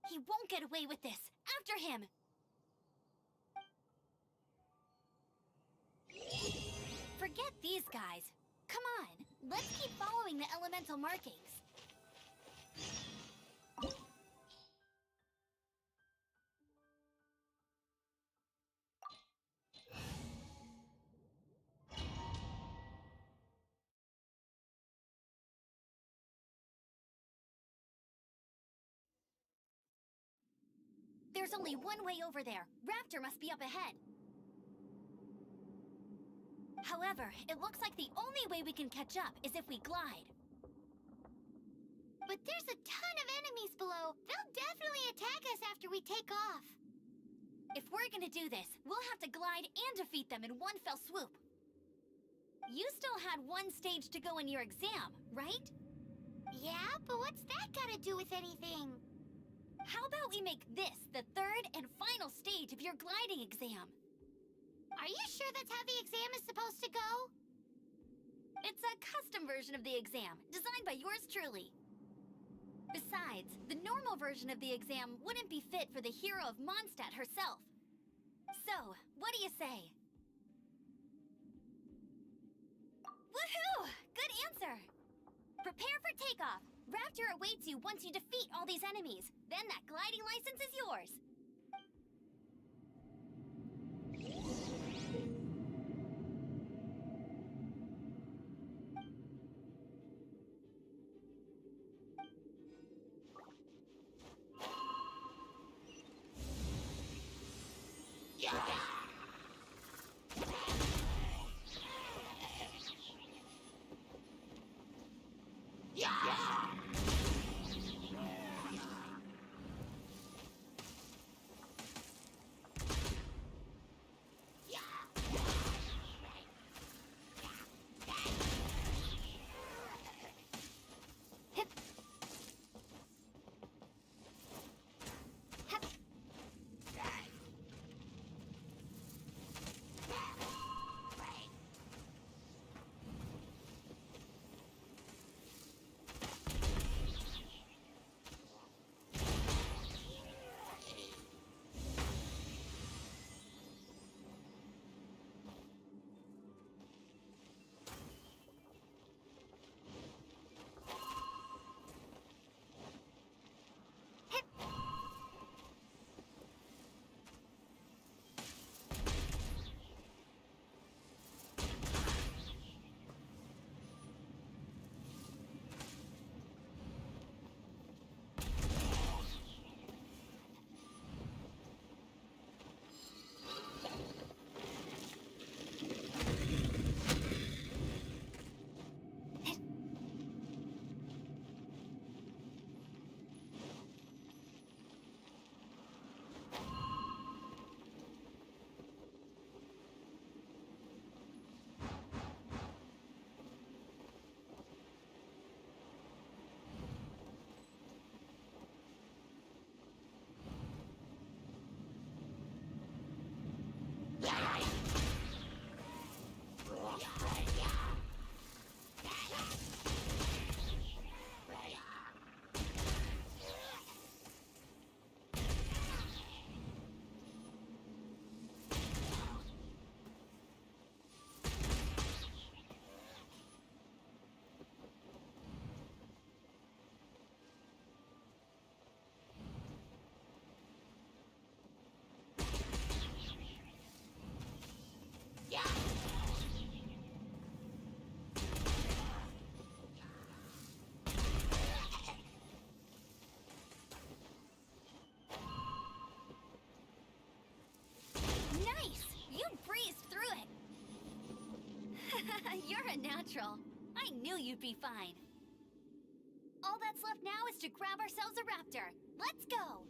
S2: He won't get away with this. After him! Forget these guys. Come on, let's keep following the elemental markings. There's only one way over there. Raptor must be up ahead. However, it looks like the only way we can catch up is if we glide.
S1: But there's a ton of enemies below. They'll definitely attack us after we take off.
S2: If we're gonna do this, we'll have to glide and defeat them in one fell swoop. You still had one stage to go in your exam, right?
S1: Yeah, but what's that gotta do with anything?
S2: How about we make this the third and final stage of your gliding exam?
S1: Are you sure that's how the exam is supposed to go?
S2: It's a custom version of the exam, designed by yours truly. Besides, the normal version of the exam wouldn't be fit for the hero of Mondstadt herself. So, what do you say? Woohoo! Good answer! Prepare for takeoff. Raptor awaits you once you defeat all these enemies. Then that gliding license is yours. You're a natural. I knew you'd be fine. All that's left now is to grab ourselves a raptor. Let's go!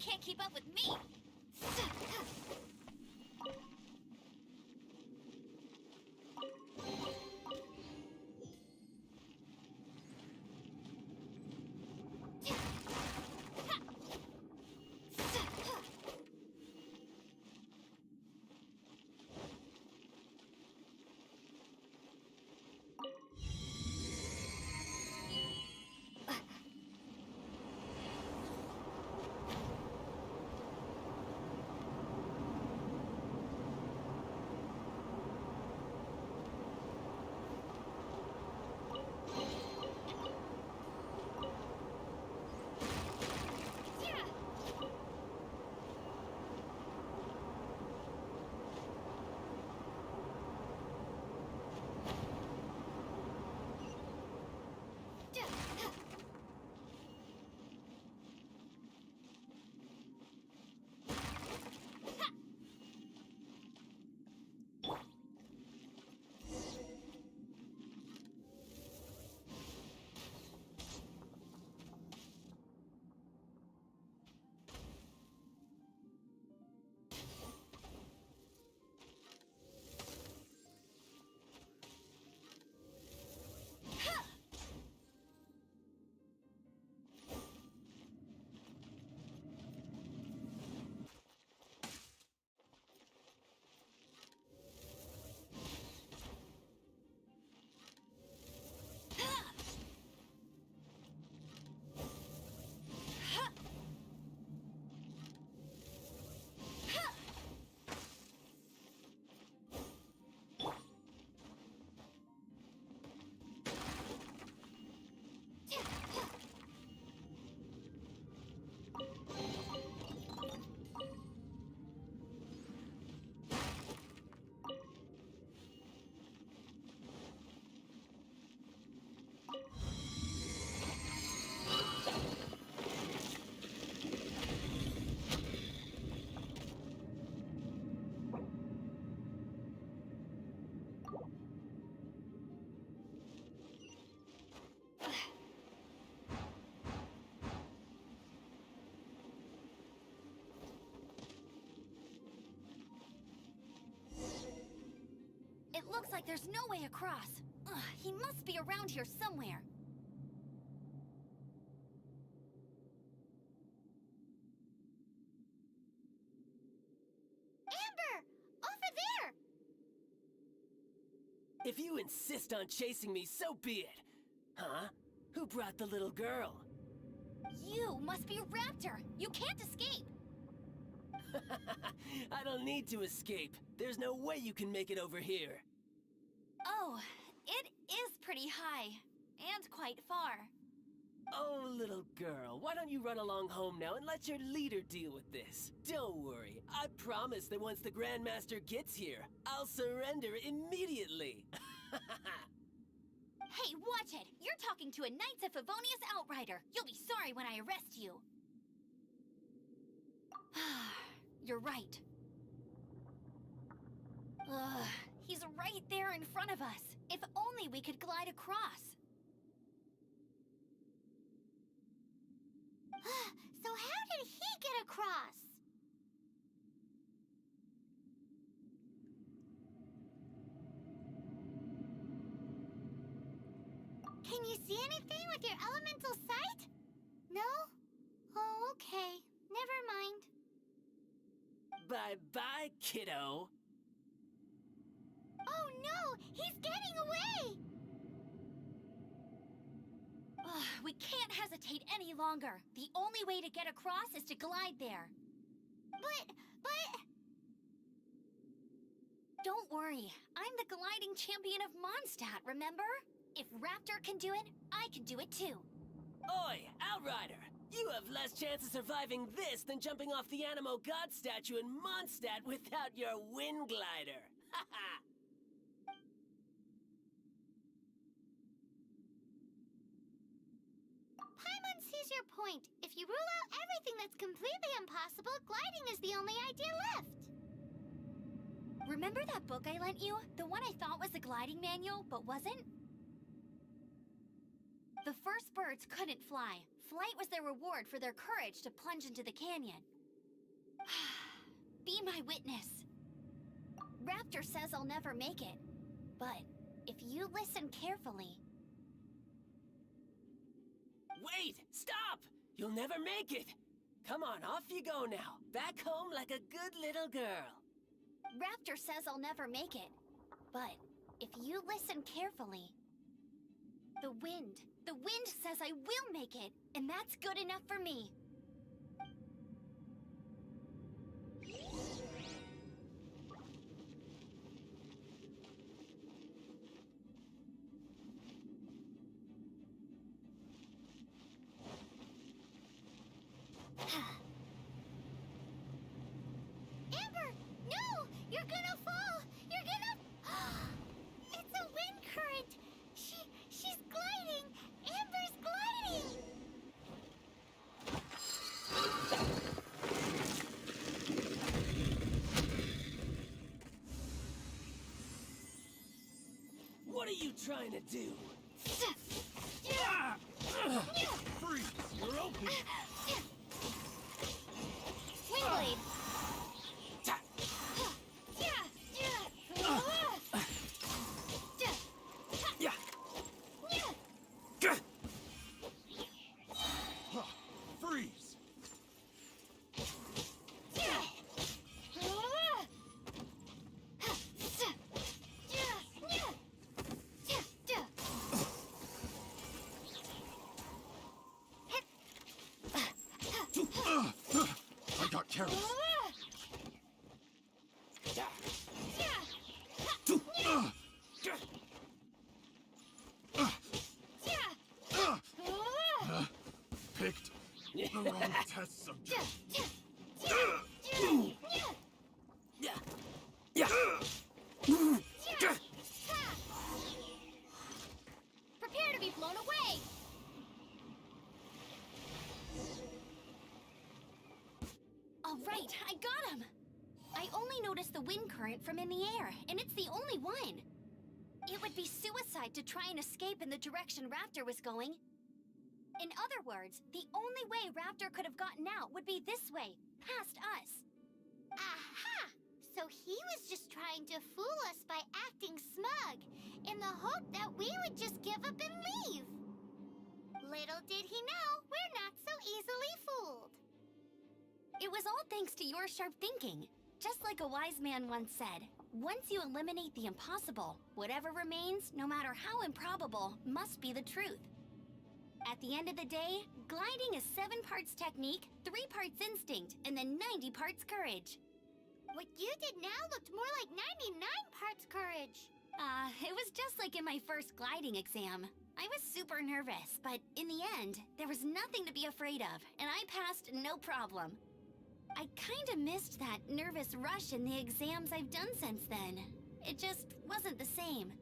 S1: can't keep up with me! It looks like there's no way across. Ugh, he must be around here somewhere. Amber! Over there!
S15: If you insist on chasing me, so be it. Huh? Who brought the little girl?
S1: You must be a raptor! You can't escape!
S15: I don't need to escape. There's no way you can make it over here.
S1: Oh, it is pretty high. And quite far.
S15: Oh, little girl, why don't you run along home now and let your leader deal with this? Don't worry, I promise that once the Grandmaster gets here, I'll surrender immediately.
S1: Hey, watch it! You're talking to a Knights of Favonius outrider. You'll be sorry when I arrest you. You're right. Ugh, he's right there in front of us. If only we could glide across. So how did he get across? Can you see anything with your elemental sight? No? Oh, okay. Never mind.
S15: Bye-bye, kiddo.
S1: Oh no! He's getting away! Ugh, we can't hesitate any longer. The only way to get across is to glide there. But... Don't worry. I'm the gliding champion of Mondstadt, remember? If Raptor can do it, I can do it too.
S15: Oi, Outrider! You have less chance of surviving this than jumping off the Animo God statue in Mondstadt without your wind glider. Haha!
S1: Paimon sees your point. If you rule out everything that's completely impossible, gliding is the only idea left. Remember that book I lent you? The one I thought was the gliding manual, but wasn't? The first birds couldn't fly.
S2: flight was their reward for their courage to plunge into the canyon. Be my witness. Raptor says I'll never make it, but if you listen carefully...
S15: Wait! Stop! You'll never make it! Come on, off you go now. Back home like a good little girl.
S2: Raptor says I'll never make it, but if you listen carefully... The wind says I will make it, and that's good enough for me.
S1: Amber, no! You're gonna fall! You're gonna... It's a wind current! She's gliding! Amber's gliding!
S15: What are you trying to do?
S14: Freeze! You're open!
S1: Wingblade!
S14: Freeze! I got careless. Picked the wrong test subject.
S2: Prepare to be blown away! All right, I got him! I only noticed the wind current from in the air, and it's the only one. It would be suicide to try and escape in the direction Raptor was going. In other words, the only way Raptor could have gotten out would be this way, past us.
S1: Aha! So he was just trying to fool us by acting smug, in the hope that we would just give up and leave. Little did he know, we're not so easily fooled.
S2: It was all thanks to your sharp thinking. Just like a wise man once said, once you eliminate the impossible, whatever remains, no matter how improbable, must be the truth. At the end of the day, gliding is 7 parts technique, 3 parts instinct, and then 90 parts courage.
S1: What you did now looked more like 99 parts courage.
S2: It was just like in my first gliding exam. I was super nervous, but in the end, there was nothing to be afraid of, and I passed no problem. I kinda missed that nervous rush in the exams I've done since then. It just wasn't the same.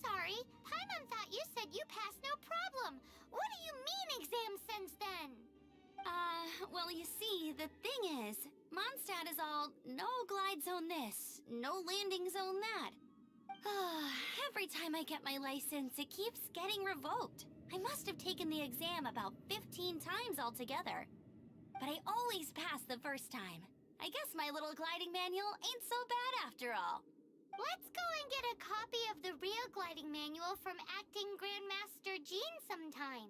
S1: Sorry. Paimon thought you said you passed no problem. What do you mean exams since then?
S2: Well, you see, the thing is, Mondstadt is all no glide zone this, no landing zone that. Every time I get my license, it keeps getting revoked. I must have taken the exam about 15 times altogether. But I always pass the first time. I guess my little gliding manual ain't so bad after all.
S1: Let's go and get a copy of the real gliding manual from Acting Grandmaster Jean sometime.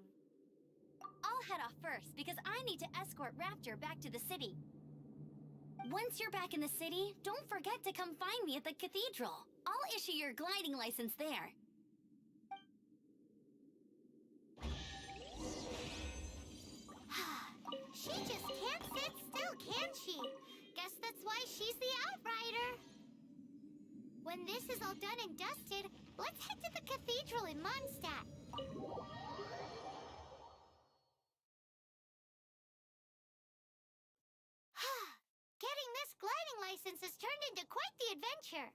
S2: I'll head off first because I need to escort Raptor back to the city. Once you're back in the city, don't forget to come find me at the cathedral. I'll issue your gliding license there.
S1: She just can't sit still, can she? Guess that's why she's the Outrider. When this is all done and dusted, let's head to the cathedral in Mondstadt. Getting this gliding license has turned into quite the adventure.